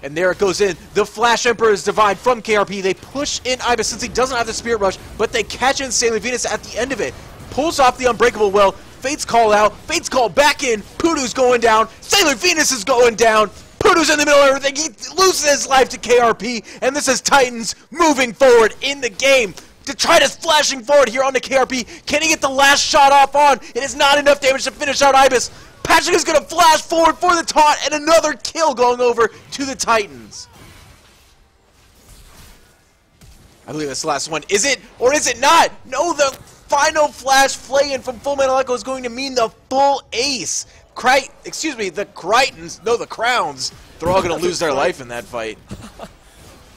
And there it goes in. The Flash Emperor's Divide from KRP. They push in Ibis since he doesn't have the Spirit Rush, but they catch in Sailor Venus at the end of it. Pulls off the Unbreakable Will. Fate's call out. Fate's call back in. Poodoo's going down. Sailor Venus is going down. Poodoo's in the middle of everything. He loses his life to KRP. And this is Titans moving forward in the game. Detritus flashing forward here on the KRP. Can he get the last shot off on? It is not enough damage to finish out Ibis. Patrick is going to flash forward for the taunt, and another kill going over to the Titans. I believe that's the last one. Is it, or is it not? No, the final flash flay-in from Full Metal Echo is going to mean the full ace. The Crichtons, no, the Crowns. They're all going to lose their life in that fight.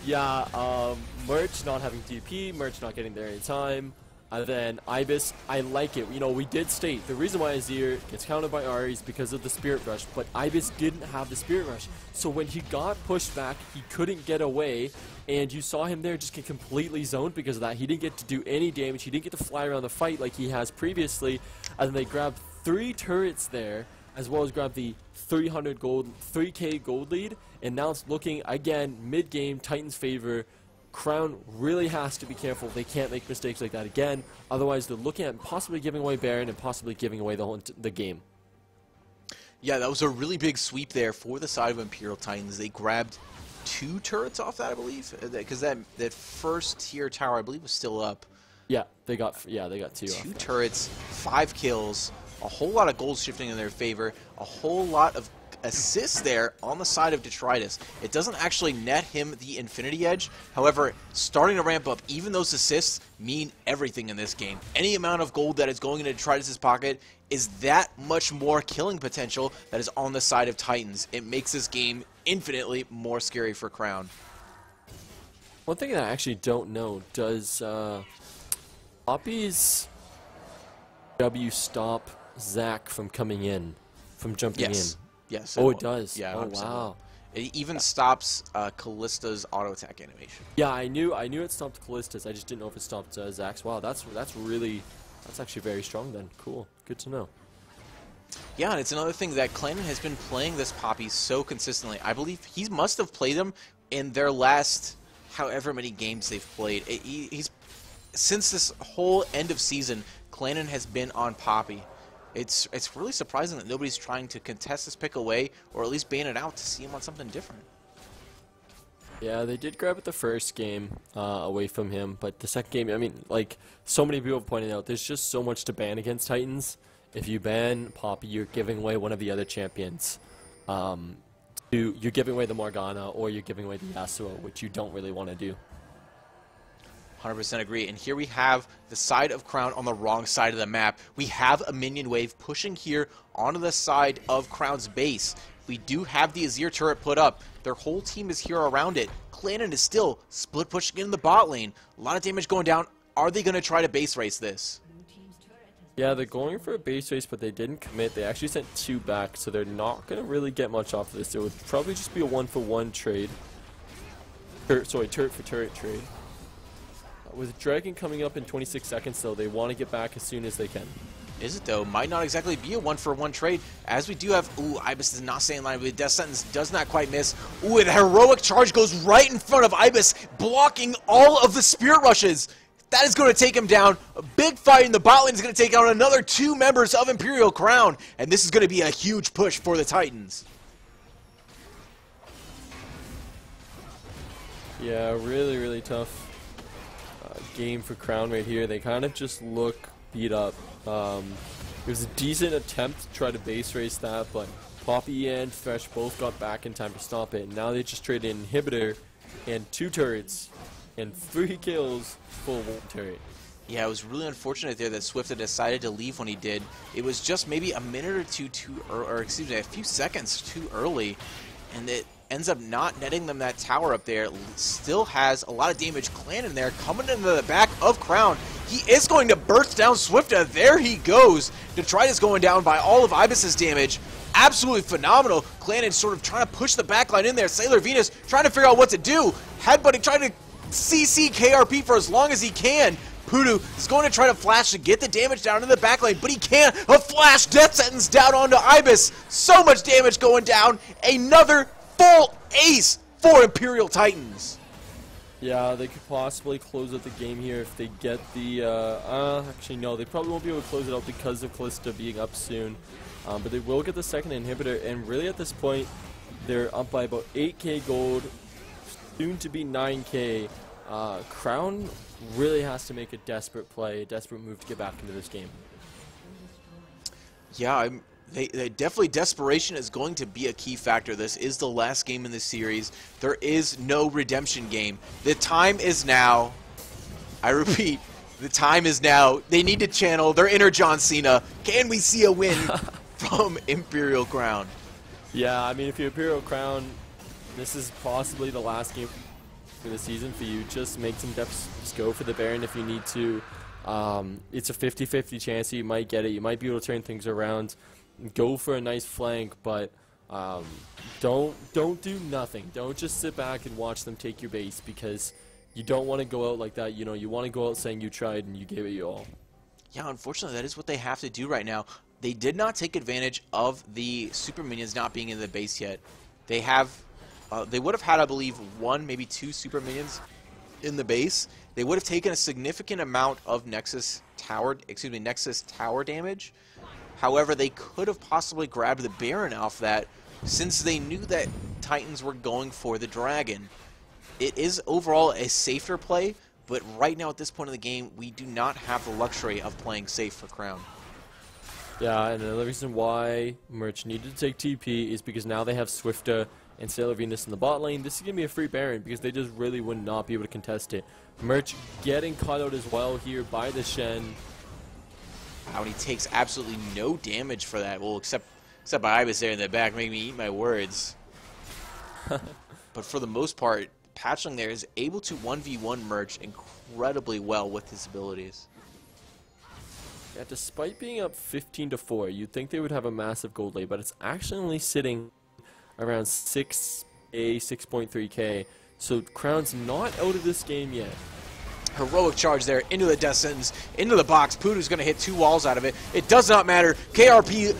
Yeah, Merch not having TP, Merch not getting there in time. Then Ibis, I like it. You know, we did state the reason why Azir gets countered by Ahri is because of the Spirit Rush, but Ibis didn't have the Spirit Rush. So when he got pushed back, he couldn't get away, and you saw him there just get completely zoned because of that. He didn't get to do any damage. He didn't get to fly around the fight like he has previously. And then they grabbed 3 turrets there, as well as grabbed the 3k gold lead, and now it's looking, again, mid-game, Titans' favor. Crown really has to be careful. They can't make mistakes like that again. Otherwise, they're looking at possibly giving away Baron and possibly giving away the game. Yeah, that was a really big sweep there for the side of Imperial Titans. They grabbed 2 turrets off that, I believe, because that first tier tower, I believe, was still up. Yeah, they got 2 off. 2 turrets, 5 kills, a whole lot of gold shifting in their favor, a whole lot of assist there on the side of Detritus. It doesn't actually net him the Infinity Edge. However, starting to ramp up, even those assists mean everything in this game. Any amount of gold that is going into Detritus' pocket is that much more killing potential that is on the side of Titans. It makes this game infinitely more scary for Crown. One thing that I actually don't know, does Poppy's W stop Zach from coming in, from jumping in? Yes. Oh, it does? Yeah, oh 100%. wow. It even stops Callista's auto attack animation. Yeah, I knew it stopped Callista's. I just didn't know if it stopped Zach's. Wow, that's actually very strong then. Cool, good to know. Yeah, and it's another thing that Clannon has been playing this Poppy so consistently. I believe he must have played him in their last however many games they've played. He's since this whole end of season, Clannon has been on Poppy. It's really surprising that nobody's trying to contest this pick away, or at least ban it out to see him on something different. Yeah, they did grab it the first game away from him, but the second game, I mean, like so many people have pointed out, there's just so much to ban against Titans. If you ban Poppy, you're giving away one of the other champions. You're giving away the Morgana, or you're giving away the Yasuo, which you don't really want to do. 100% agree. And here we have the side of Crown on the wrong side of the map. We have a minion wave pushing here onto the side of Crown's base. We do have the Azir turret put up. Their whole team is here around it. Clannon is still split pushing in the bot lane. A lot of damage going down. Are they going to try to base race this? Yeah, they're going for a base race, but they didn't commit. They actually sent 2 back, so they're not going to really get much off of this. It would probably just be a 1-for-1 trade. Turret for turret trade. With Dragon coming up in 26 seconds, though, they want to get back as soon as they can. Is it, though? Might not exactly be a 1-for-1 trade, as we do have... Ooh, Ibis is not staying in line, but Death Sentence does not quite miss. Ooh, the heroic charge goes right in front of Ibis, blocking all of the Spirit Rushes. That is going to take him down. A big fight in the bot lane is going to take out another 2 members of Imperial Crown, and this is going to be a huge push for the Titans. Yeah, really, really tough game for Crown right here. They kind of just look beat up. It was a decent attempt to try to base race that, but Poppy and Thresh both got back in time to stop it. And now they just traded an inhibitor and 2 turrets and 3 kills for 1 turret. Yeah, it was really unfortunate there that Swift had decided to leave when he did. It was just maybe a minute or two too early, or excuse me, a few seconds too early, and it ends up not netting them that tower up there. Still has a lot of damage. Clannon there coming into the back of Crown. He is going to burst down Swifta. There he goes. Detritus going down by all of Ibis's damage. Absolutely phenomenal. Clannon sort of trying to push the backline in there. Sailor Venus trying to figure out what to do. Headbutting, trying to CC KRP for as long as he can. Pudu is going to try to flash to get the damage down in the backline, but he can't. A flash death sentence down onto Ibis. So much damage going down. Another full ace for Imperial Titans. Yeah, they could possibly close out the game here if they get the, actually no, they probably won't be able to close it out because of Callista being up soon. But they will get the second inhibitor, and really at this point, they're up by about 8k gold, soon to be 9k. Crown really has to make a desperate play, a desperate move to get back into this game. Yeah, they definitely, desperation is going to be a key factor. This is the last game in the series. There is no redemption game. The time is now. I repeat, the time is now. They need to channel their inner John Cena. Can we see a win from Imperial Crown? Yeah, I mean, if you're Imperial Crown, this is possibly the last game for the season for you. Just make some steps. Just go for the Baron if you need to. It's a 50-50 chance that you might get it. You might be able to turn things around. Go for a nice flank, but don't do nothing. Don't just sit back and watch them take your base, because you don't want to go out like that. You know, you want to go out saying you tried and you gave it your all. Yeah, unfortunately, that is what they have to do right now. They did not take advantage of the super minions not being in the base yet. They have, they would have had, I believe, 1, maybe 2 super minions in the base. They would have taken a significant amount of Nexus tower damage. However, they could have possibly grabbed the Baron off that, since they knew that Titans were going for the Dragon. It is overall a safer play, but right now at this point in the game, we do not have the luxury of playing safe for Crown. Yeah, and another reason why Merch needed to take TP is because now they have Swifta and Sailor Venus in the bot lane. This is going to be a free Baron because they just really would not be able to contest it. Merch getting caught out as well here by the Shen. Wow, and he takes absolutely no damage for that. Well, except by Ibis there in the back, making me eat my words. But for the most part, Patchling there is able to 1v1 Merch incredibly well with his abilities. Yeah, despite being up 15-4, you'd think they would have a massive gold lead, but it's actually only sitting around 6K, 6.3K. So Crown's not out of this game yet. Heroic charge there into the death sentence, into the box. Pudu's going to hit 2 walls out of it. It does not matter. KRP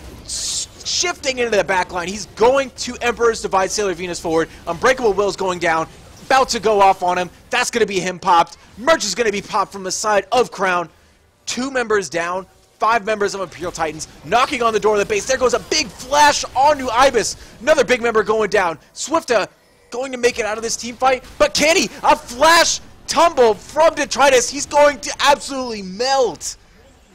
shifting into the back line. He's going to Emperor's Divide Sailor Venus forward. Unbreakable Will's going down. About to go off on him. That's going to be him popped. Merch is going to be popped from the side of Crown. 2 members down. 5 members of Imperial Titans knocking on the door of the base. There goes a big flash onto Ibis. Another big member going down. Swifta going to make it out of this team fight. But can he? A flash tumble from Detritus. He's going to absolutely melt.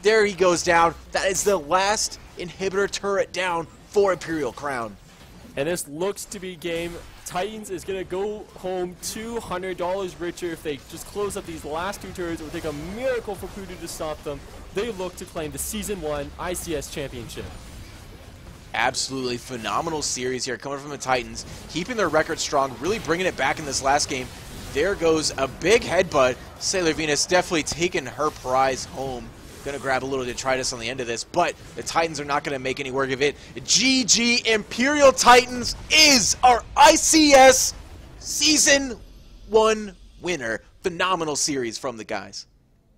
There he goes down. That is the last inhibitor turret down for Imperial Crown. And this looks to be game. Titans is going to go home $200 richer if they just close up these last 2 turrets. It would take a miracle for Pudu to stop them. They look to claim the Season 1 ICS Championship. Absolutely phenomenal series here coming from the Titans, keeping their record strong, really bringing it back in this last game. There goes a big headbutt. Sailor Venus definitely taking her prize home. Gonna grab a little detritus on the end of this, but the Titans are not gonna make any work of it. GG Imperial Titans is our ICS Season 1 winner. Phenomenal series from the guys.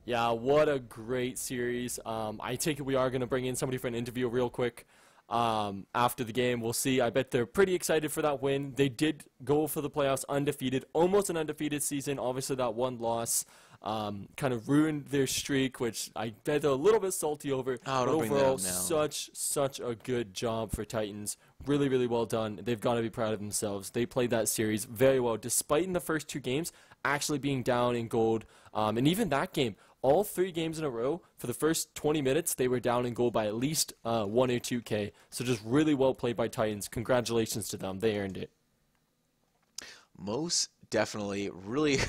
Yeah, what a great series. I take it we are going to bring in somebody for an interview real quick after the game. We'll see. I bet they're pretty excited for that win. They did go for the playoffs undefeated, almost an undefeated season. Obviously, that one loss kind of ruined their streak, which I bet they're a little bit salty over. Oh, but don't bring that overall, up now. such a good job for Titans. Really, really well done. They've got to be proud of themselves. They played that series very well, despite in the first 2 games actually being down in gold. And even that game, all 3 games in a row, for the first 20 minutes, they were down in gold by at least 1 or 2K. So just really well played by Titans. Congratulations to them. They earned it. Most definitely. Really,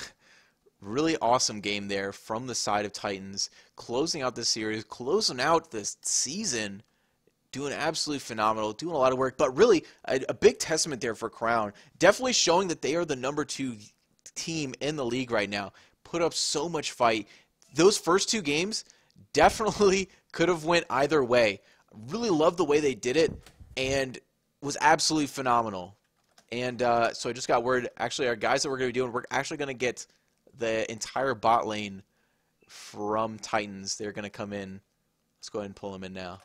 really awesome game there from the side of Titans. Closing out this series, closing out this season. Doing absolutely phenomenal, doing a lot of work. But really, a big testament there for Crown. Definitely showing that they are the number 2 team in the league right now. Put up so much fight. Those first 2 games definitely could have went either way. Really loved the way they did it and was absolutely phenomenal. And so I just got word, actually our guys that we're going to be doing, we're actually going to get the entire bot lane from Titans. They're going to come in. Let's go ahead and pull them in now.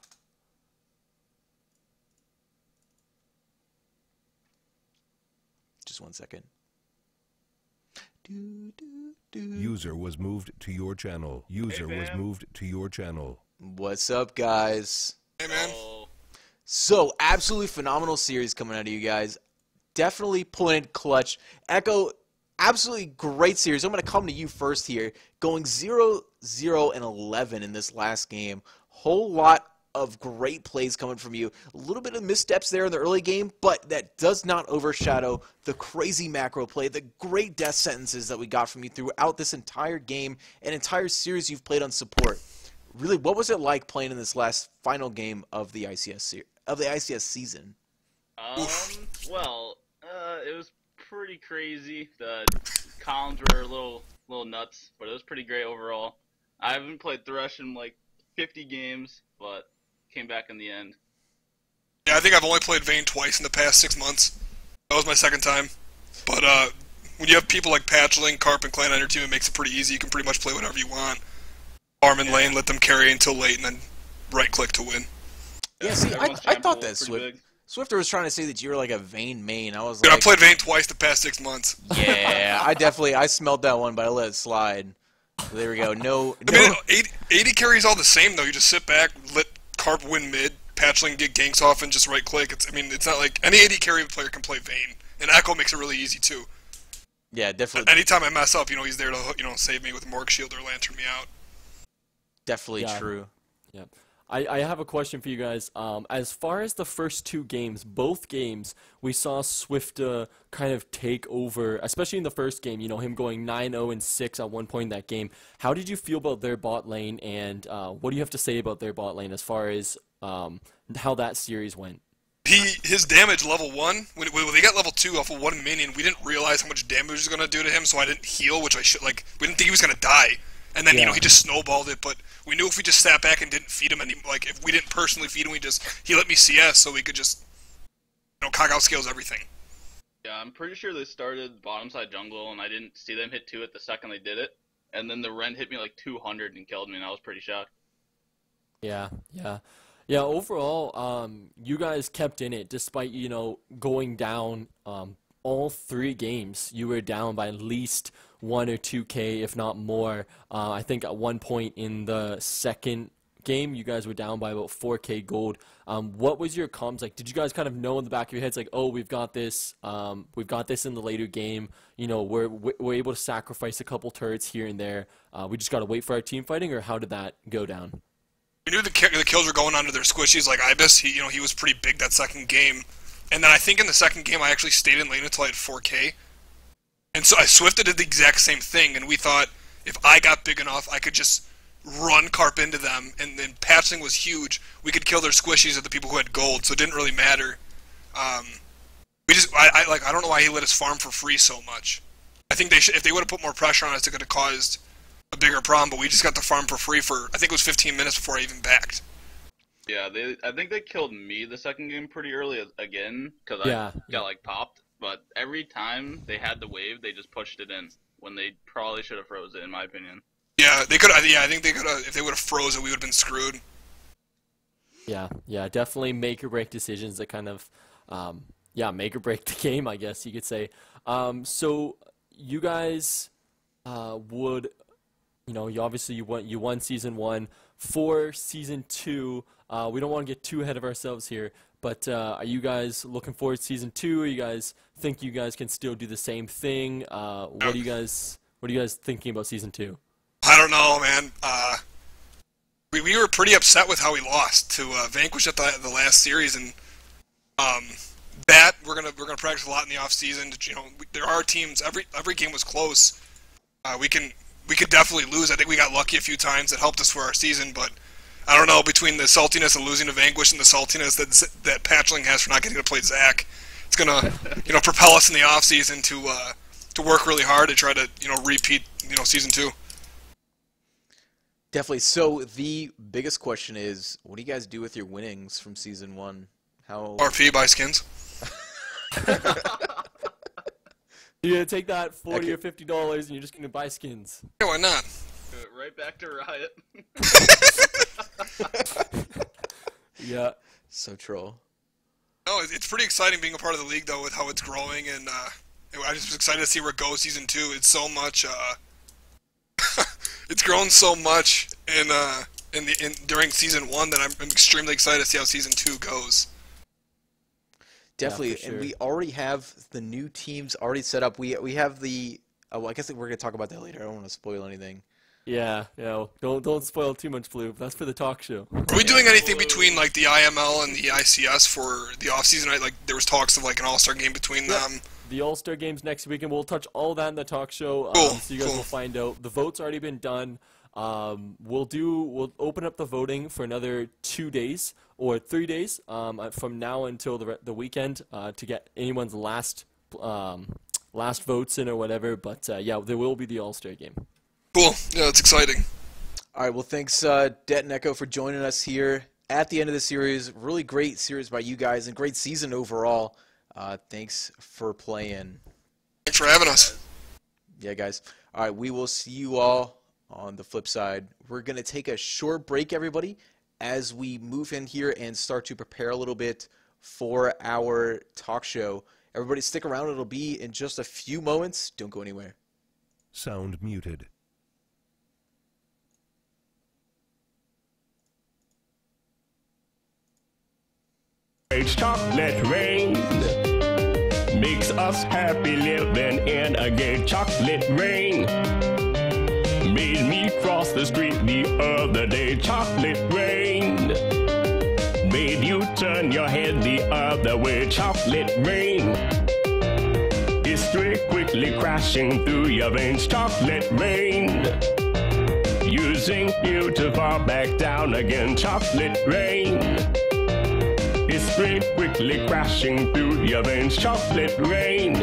Just 1 second. User was moved to your channel. User was moved to your channel. What's up, guys? Hey, man. So, absolutely phenomenal series coming out of you guys. Definitely pulling in clutch. Echo, absolutely great series. I'm going to come to you first here. Going 0-0 and 11 in this last game. Whole lot of great plays coming from you. A little bit of missteps there in the early game, but that does not overshadow the crazy macro play, the great death sentences that we got from you throughout this entire game and entire series you've played on support. Really, what was it like playing in this last final game of the ICS season? Well, it was pretty crazy. The columns were a little nuts, but it was pretty great overall. I haven't played Thresh in like 50 games, but came back in the end. Yeah, I think I've only played Vayne twice in the past 6 months. That was my 2nd time. But when you have people like Patchling, Carp, and Clan on your team, it makes it pretty easy. You can pretty much play whatever you want. Farm in lane, let them carry until late, and then right-click to win. Yeah, see, Everyone's I champ thought pool that is pretty big. Swifter was trying to say that you were like a Vayne main. I was Dude, like, I played Vayne twice the past 6 months. yeah, I smelled that one, but I let it slide. There we go. No. I mean, 80 carries all the same, though. You just sit back, let Carp win mid, Patchling get ganks off, and just right-click. It's not like any 80 carry player can play Vayne. And Echo makes it really easy, too. Yeah, definitely. Anytime I mess up, he's there to, save me with Morgue Shield or Lantern me out. Definitely Yeah. true. Yeah. I have a question for you guys. As far as the first two games, both games, we saw Swift kind of take over, especially in the first game, you know, him going 9-0-6 at one point in that game. How did you feel about their bot lane, and what do you have to say about their bot lane as far as how that series went? His damage level 1, when they got level 2 off of 1 minion, we didn't realize how much damage it was going to do to him, so I didn't heal, which I should, like, we didn't think he was going to die. And then, you know, he just snowballed it, but we knew if we just sat back and didn't feed him like, if we didn't personally feed him, he let me CS, so we could just, you know, cock out scales everything. Yeah, I'm pretty sure they started bottom side jungle, and I didn't see them hit 2 at the second they did it. And then the Ren hit me like 200 and killed me, and I was pretty shocked. Yeah, overall, you guys kept in it despite, you know, going down all 3 games. You were down by at least 1 or 2K, if not more. I think at one point in the second game, you guys were down by about 4K gold. What was your comms like? Did you guys kind of know in the back of your heads, like, oh, we've got this in the later game. You know, we're able to sacrifice a couple turrets here and there. We just got to wait for our team fighting, or how did that go down? We knew the kills were going onto their squishies like Ibis. He was pretty big that second game. And then I think in the second game, I actually stayed in lane until I had 4K. And so I Swifted did the exact same thing, and we thought if I got big enough, I could just run Carp into them, and then patching was huge. We could kill their squishies at the people who had gold, so it didn't really matter. I don't know why he let us farm for free so much. I think if they would have put more pressure on us, it could have caused a bigger problem, but we just got to farm for free for, I think it was 15 minutes before I even backed. Yeah, I think they killed me the second game pretty early again, because I got, like, popped. But every time they had the wave, they just pushed it in, when they probably should have froze it, in my opinion. Yeah, they could have. Yeah, I think they could have. If they would have froze it, we would have been screwed. Yeah, definitely make or break decisions that kind of, make or break the game, I guess you could say. So you guys would, you know, you won season 1. For season 2, we don't want to get too ahead of ourselves here, but are you guys looking forward to season 2? Or you guys think you guys can still do the same thing? What are you guys thinking about season 2? I don't know, man. We were pretty upset with how we lost to Vanquish at the last series, and that we're gonna practice a lot in the off season. You know, there are teams. Every game was close. We could definitely lose. I think we got lucky a few times that helped us for our season, but I don't know, between the saltiness of losing to Vanquish and the saltiness that Patchling has for not getting to play Zach, it's gonna, you know, propel us in the off season to work really hard to try to, you know, repeat, you know, season 2. Definitely. So the biggest question is, what do you guys do with your winnings from season 1? How RP buy skins. You're gonna take that $40 or $50 and you're just gonna buy skins. Yeah, why not? Right back to Riot. Yeah. So troll. No, it's pretty exciting being a part of the league, though, with how it's growing, and I just was excited to see where it goes season 2. It's so much. It's grown so much during season 1 that I'm extremely excited to see how season 2 goes. Definitely, Yeah, for sure. And we already have the new teams already set up. We have the. Oh, well, I guess we're gonna talk about that later. I don't want to spoil anything. Yeah, don't spoil too much, Blue. That's for the talk show. Are we doing anything between like the IML and the ICS for the off season? Like there was talks of like an all-star game between them. The All-Star Games next week, and we'll touch all that in the talk show, so you guys will find out. The vote's already been done. We'll open up the voting for another 2 days or 3 days from now until the weekend to get anyone's last votes in or whatever. But yeah, there will be the All-Star Game. Cool. Yeah, it's exciting. All right. Well, thanks, Det and Echo, for joining us here at the end of the series. Really great series by you guys and great season overall. Thanks for playing. Thanks for having us. Yeah, guys. All right, we will see you all on the flip side. We're going to take a short break, everybody, as we move in here and start to prepare a little bit for our talk show. Everybody stick around. It'll be in just a few moments. Don't go anywhere. Sound muted. Chocolate rain makes us happy living in a gay chocolate rain. made me cross the street the other day. Chocolate rain made you turn your head the other way. Chocolate rain, history quickly crashing through your veins. Chocolate rain, using you to fall back down again. Chocolate rain, history quickly crashing through your veins. Chocolate rain,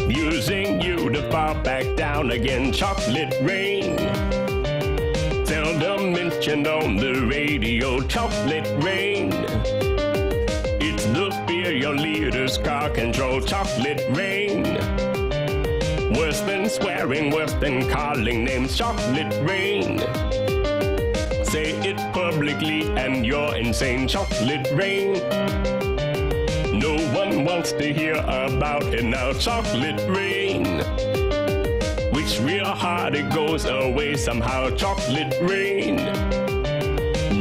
using you to fall back down again. Chocolate rain, seldom mentioned on the radio. Chocolate rain, it's the fear your leaders car control. Chocolate rain, worse than swearing, worse than calling names. Chocolate rain, say it publicly and you're insane. Chocolate rain, no one wants to hear about it now. Chocolate rain, which real hard it goes away somehow. Chocolate rain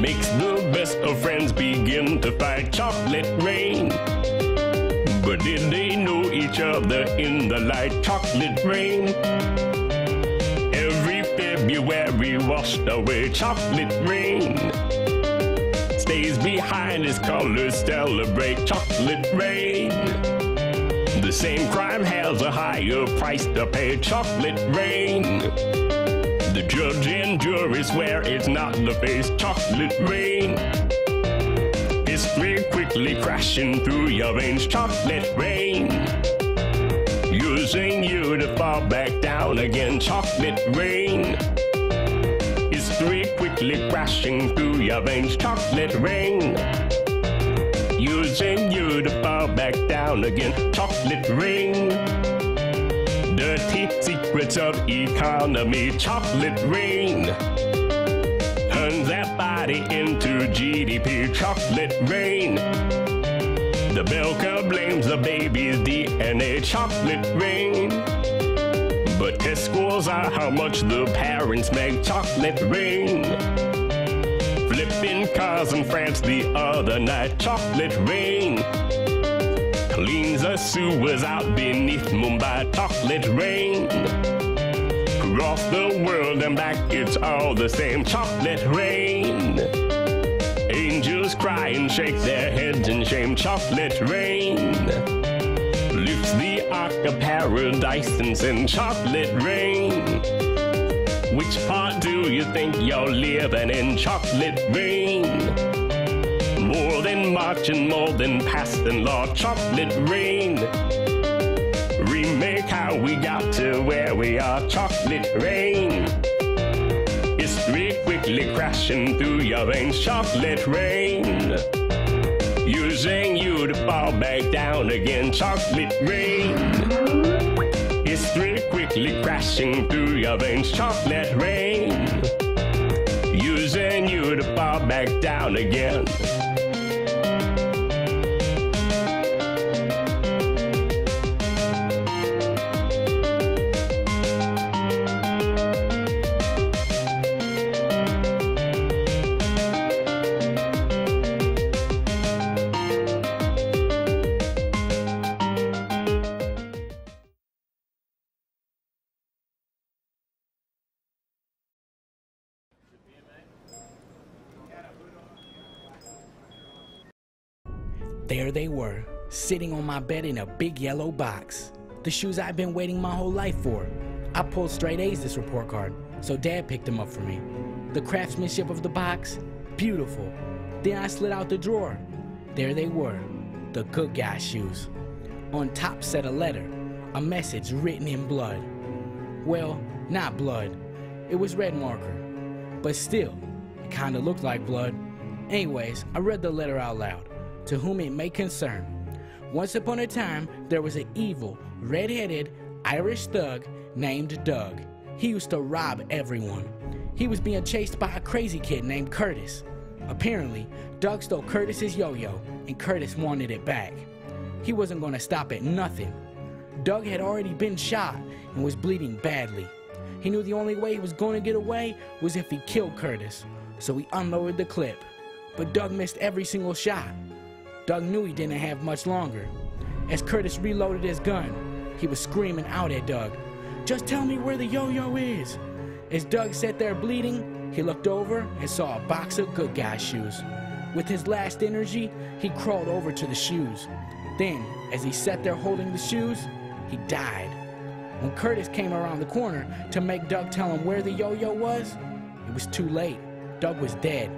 makes the best of friends begin to fight. Chocolate rain, but did they know each other in the light? Chocolate rain, every February washed away. Chocolate rain, stays behind his colors celebrate. Chocolate rain, the same crime has a higher price to pay. Chocolate rain, the judge and jury swear it's not the face. Chocolate rain, history quickly crashing through your veins. Chocolate rain, using you to fall back down again. Chocolate rain, history quickly crashing through your veins. Chocolate rain, using you to fall back down again. Chocolate rain, dirty secrets of economy. Chocolate rain, turns that body into GDP. Chocolate rain, the Belka blames the baby's DNA. Chocolate rain, but test scores are how much the parents make. Chocolate rain, flipping cars in France the other night. Chocolate rain, cleans the sewers out beneath Mumbai. Chocolate rain, across the world and back it's all the same. Chocolate rain, angels cry and shake their heads in shame. Chocolate rain, lifts the ark of paradise and sends. Chocolate rain, which part do you think you're living in? Chocolate rain, more than marching, more than passing law. Chocolate rain, remake how we got to where we are. Chocolate rain, history quickly crashing through your veins. Chocolate rain, using you to fall back down again. Chocolate rain, history quickly crashing through your veins. Chocolate rain, using you to fall back down again. There they were, sitting on my bed in a big yellow box. The shoes I've been waiting my whole life for. I pulled straight A's this report card, so Dad picked them up for me. The craftsmanship of the box, beautiful. Then I slid out the drawer. There they were, the good guy shoes. On top said a letter, a message written in blood. Well, not blood, it was red marker. But still, it kinda looked like blood. Anyways, I read the letter out loud. To whom it may concern. Once upon a time, there was an evil, red-headed Irish thug named Doug. He used to rob everyone. He was being chased by a crazy kid named Curtis. Apparently, Doug stole Curtis's yo-yo, and Curtis wanted it back. He wasn't going to stop at nothing. Doug had already been shot and was bleeding badly. He knew the only way he was going to get away was if he killed Curtis, so he unloaded the clip. But Doug missed every single shot. Doug knew he didn't have much longer. As Curtis reloaded his gun, he was screaming out at Doug, "Just tell me where the yo-yo is!" As Doug sat there bleeding, he looked over and saw a box of good guy shoes. With his last energy, he crawled over to the shoes. Then, as he sat there holding the shoes, he died. When Curtis came around the corner to make Doug tell him where the yo-yo was, it was too late. Doug was dead.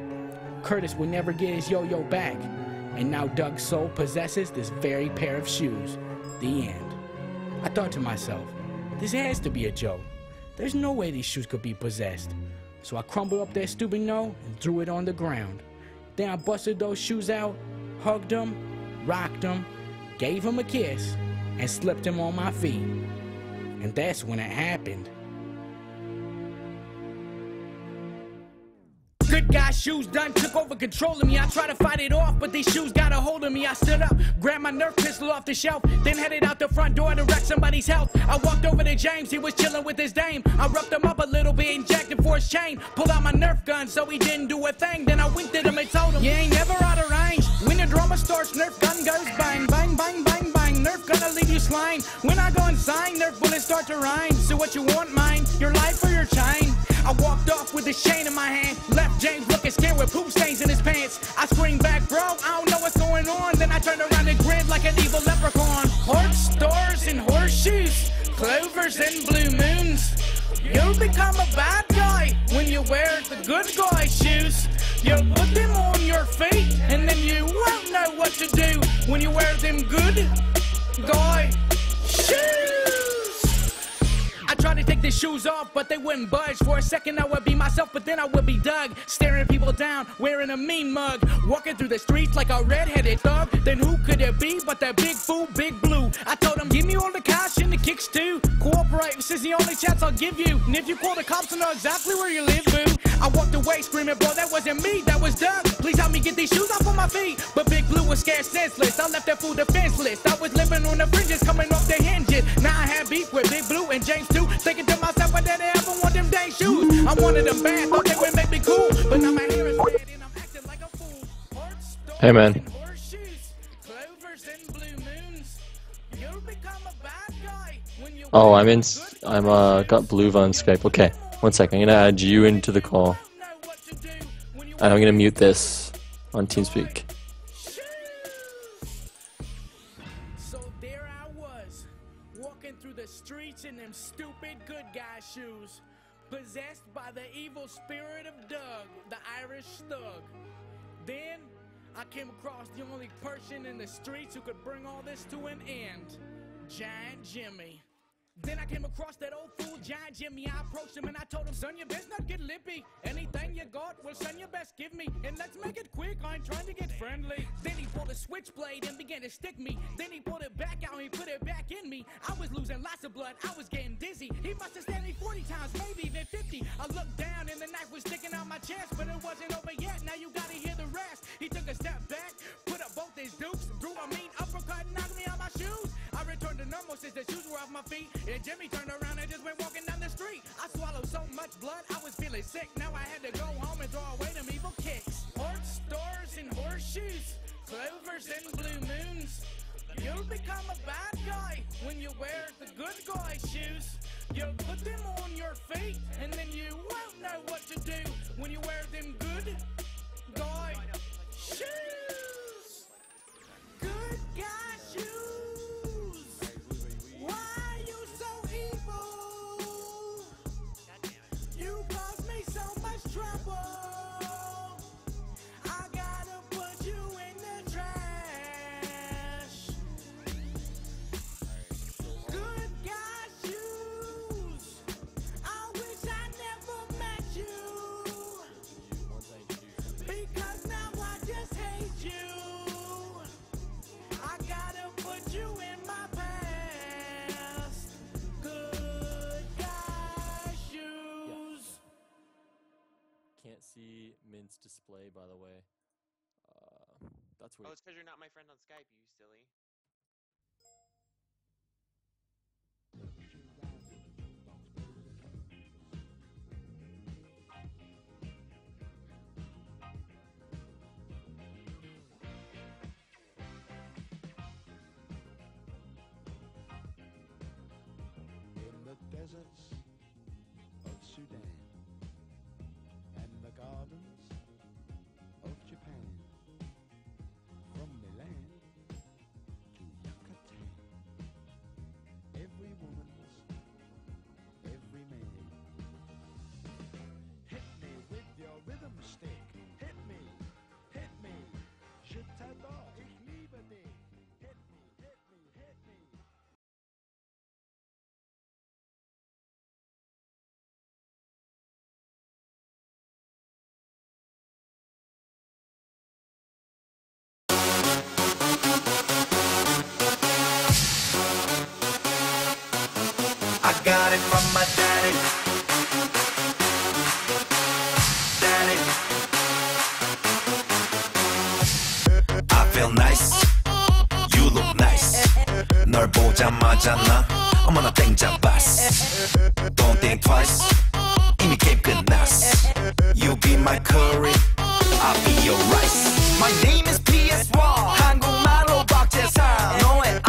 Curtis would never get his yo-yo back, and now Doug's soul possesses this very pair of shoes. The end. I thought to myself, this has to be a joke. There's no way these shoes could be possessed. So I crumbled up that stupid note and threw it on the ground. Then I busted those shoes out, hugged them, rocked them, gave him a kiss, and slipped him on my feet. And that's when it happened. Good guy shoes done took over control of me. I tried to fight it off, but these shoes got a hold of me. I stood up, grabbed my Nerf pistol off the shelf, then headed out the front door to wreck somebody's health. I walked over to James, he was chilling with his dame. I roughed him up a little bit and jacked him for his chain. Pulled out my Nerf gun so he didn't do a thing. Then I winked at him and told him, you ain't never out of range. When the drama starts, Nerf gun goes bang, bang, bang, bang, bang. Nerf gonna leave you slain. When I go inside, Nerf bullets start to rain. So what you want, mine? Your life or your chain? I walked off with his chain in my hand, left James looking scared with poop stains in his pants. I screamed back, bro, I don't know what's going on. Then I turned around and grinned like an evil leprechaun. Hearts, stars, and horseshoes, clovers and blue moons. You'll become a bad guy when you wear the good guy shoes. You'll put them on your feet, and then you won't know what to do when you wear them good guy shoes. I tried to take the shoes off, but they wouldn't budge. For a second I would be myself, but then I would be Doug, staring people down, wearing a mean mug, walking through the streets like a red-headed thug. Then who could it be but that big fool, Big Blue? I told him, give me all the cash and the kicks too. Cooperate, this is the only chance I'll give you. And if you call the cops, I know exactly where you live, boo. I walked away screaming, bro, that wasn't me, that was Doug. Please help me get these shoes off on my feet. But Big Blue was scared senseless. I left that fool defenseless. I was living on the fringes, coming off the hinges. Now I had beef with Big Blue and James too. Thinking to myself, why did I ever want them dang shoes? I wanted them bad, thought they would make me cool. But now my hair is red and I'm acting like a fool. Hey, man. Horseshoes, clovers and blue moons. You'll become a bad guy when you Oh, got Bluva on Skype. Okay, one second. I'm gonna add you into the call, and I'm gonna mute this on TeamSpeak. So there I was, walking through the streets in them stupid good guy shoes, possessed by the evil spirit of Doug, the Irish thug. Then I came across the only person in the streets who could bring all this to an end, Giant Jimmy. Then I came across that old fool, Giant Jimmy. I approached him and I told him, son, you best not get lippy. Anything you got, well, son, you best give me. And let's make it quick, I ain't trying to get friendly. Then he pulled a switchblade and began to stick me. Then he pulled it back out and he put it back in me. I was losing lots of blood, I was getting dizzy. He must have stabbed me 40 times, maybe even 50. I looked down and the knife was sticking out my chest, but it wasn't over yet, now you gotta hear the rest. He took a step back, put up both his dukes, threw a mean uppercut and knocked me out my shoes. I returned to normal since the shoes were off my feet. And Jimmy turned around and just went walking down the street. I swallowed so much blood, I was feeling sick. Now I had to go home and throw away them evil kicks. Hearts, stars, and horseshoes, clovers and blue moons. You'll become a bad guy when you wear the good guy shoes. You'll put them on your feet, and then you won't know what to do when you wear them good guy shoes. Good guy shoes. Why you so evil? You caused me so much trouble. I gotta put you in the trash. Good guy shoes. I wish I never met you. Because now I just hate you. I gotta put you in my past. Good guy shoes. Can't see Mint's display, by the way. That's weird. Oh, it's because you're not my friend on Skype, you silly. In the deserts of Sudan, I got it from my daddy. Daddy. I feel nice. You look nice. 널 보자마자 나 어머나 땡 잡았어. Don't think twice. 이미 게임 끝났어. You be my curry. I'll be your rice. My name is PS1. 한국말로 박재상. 너의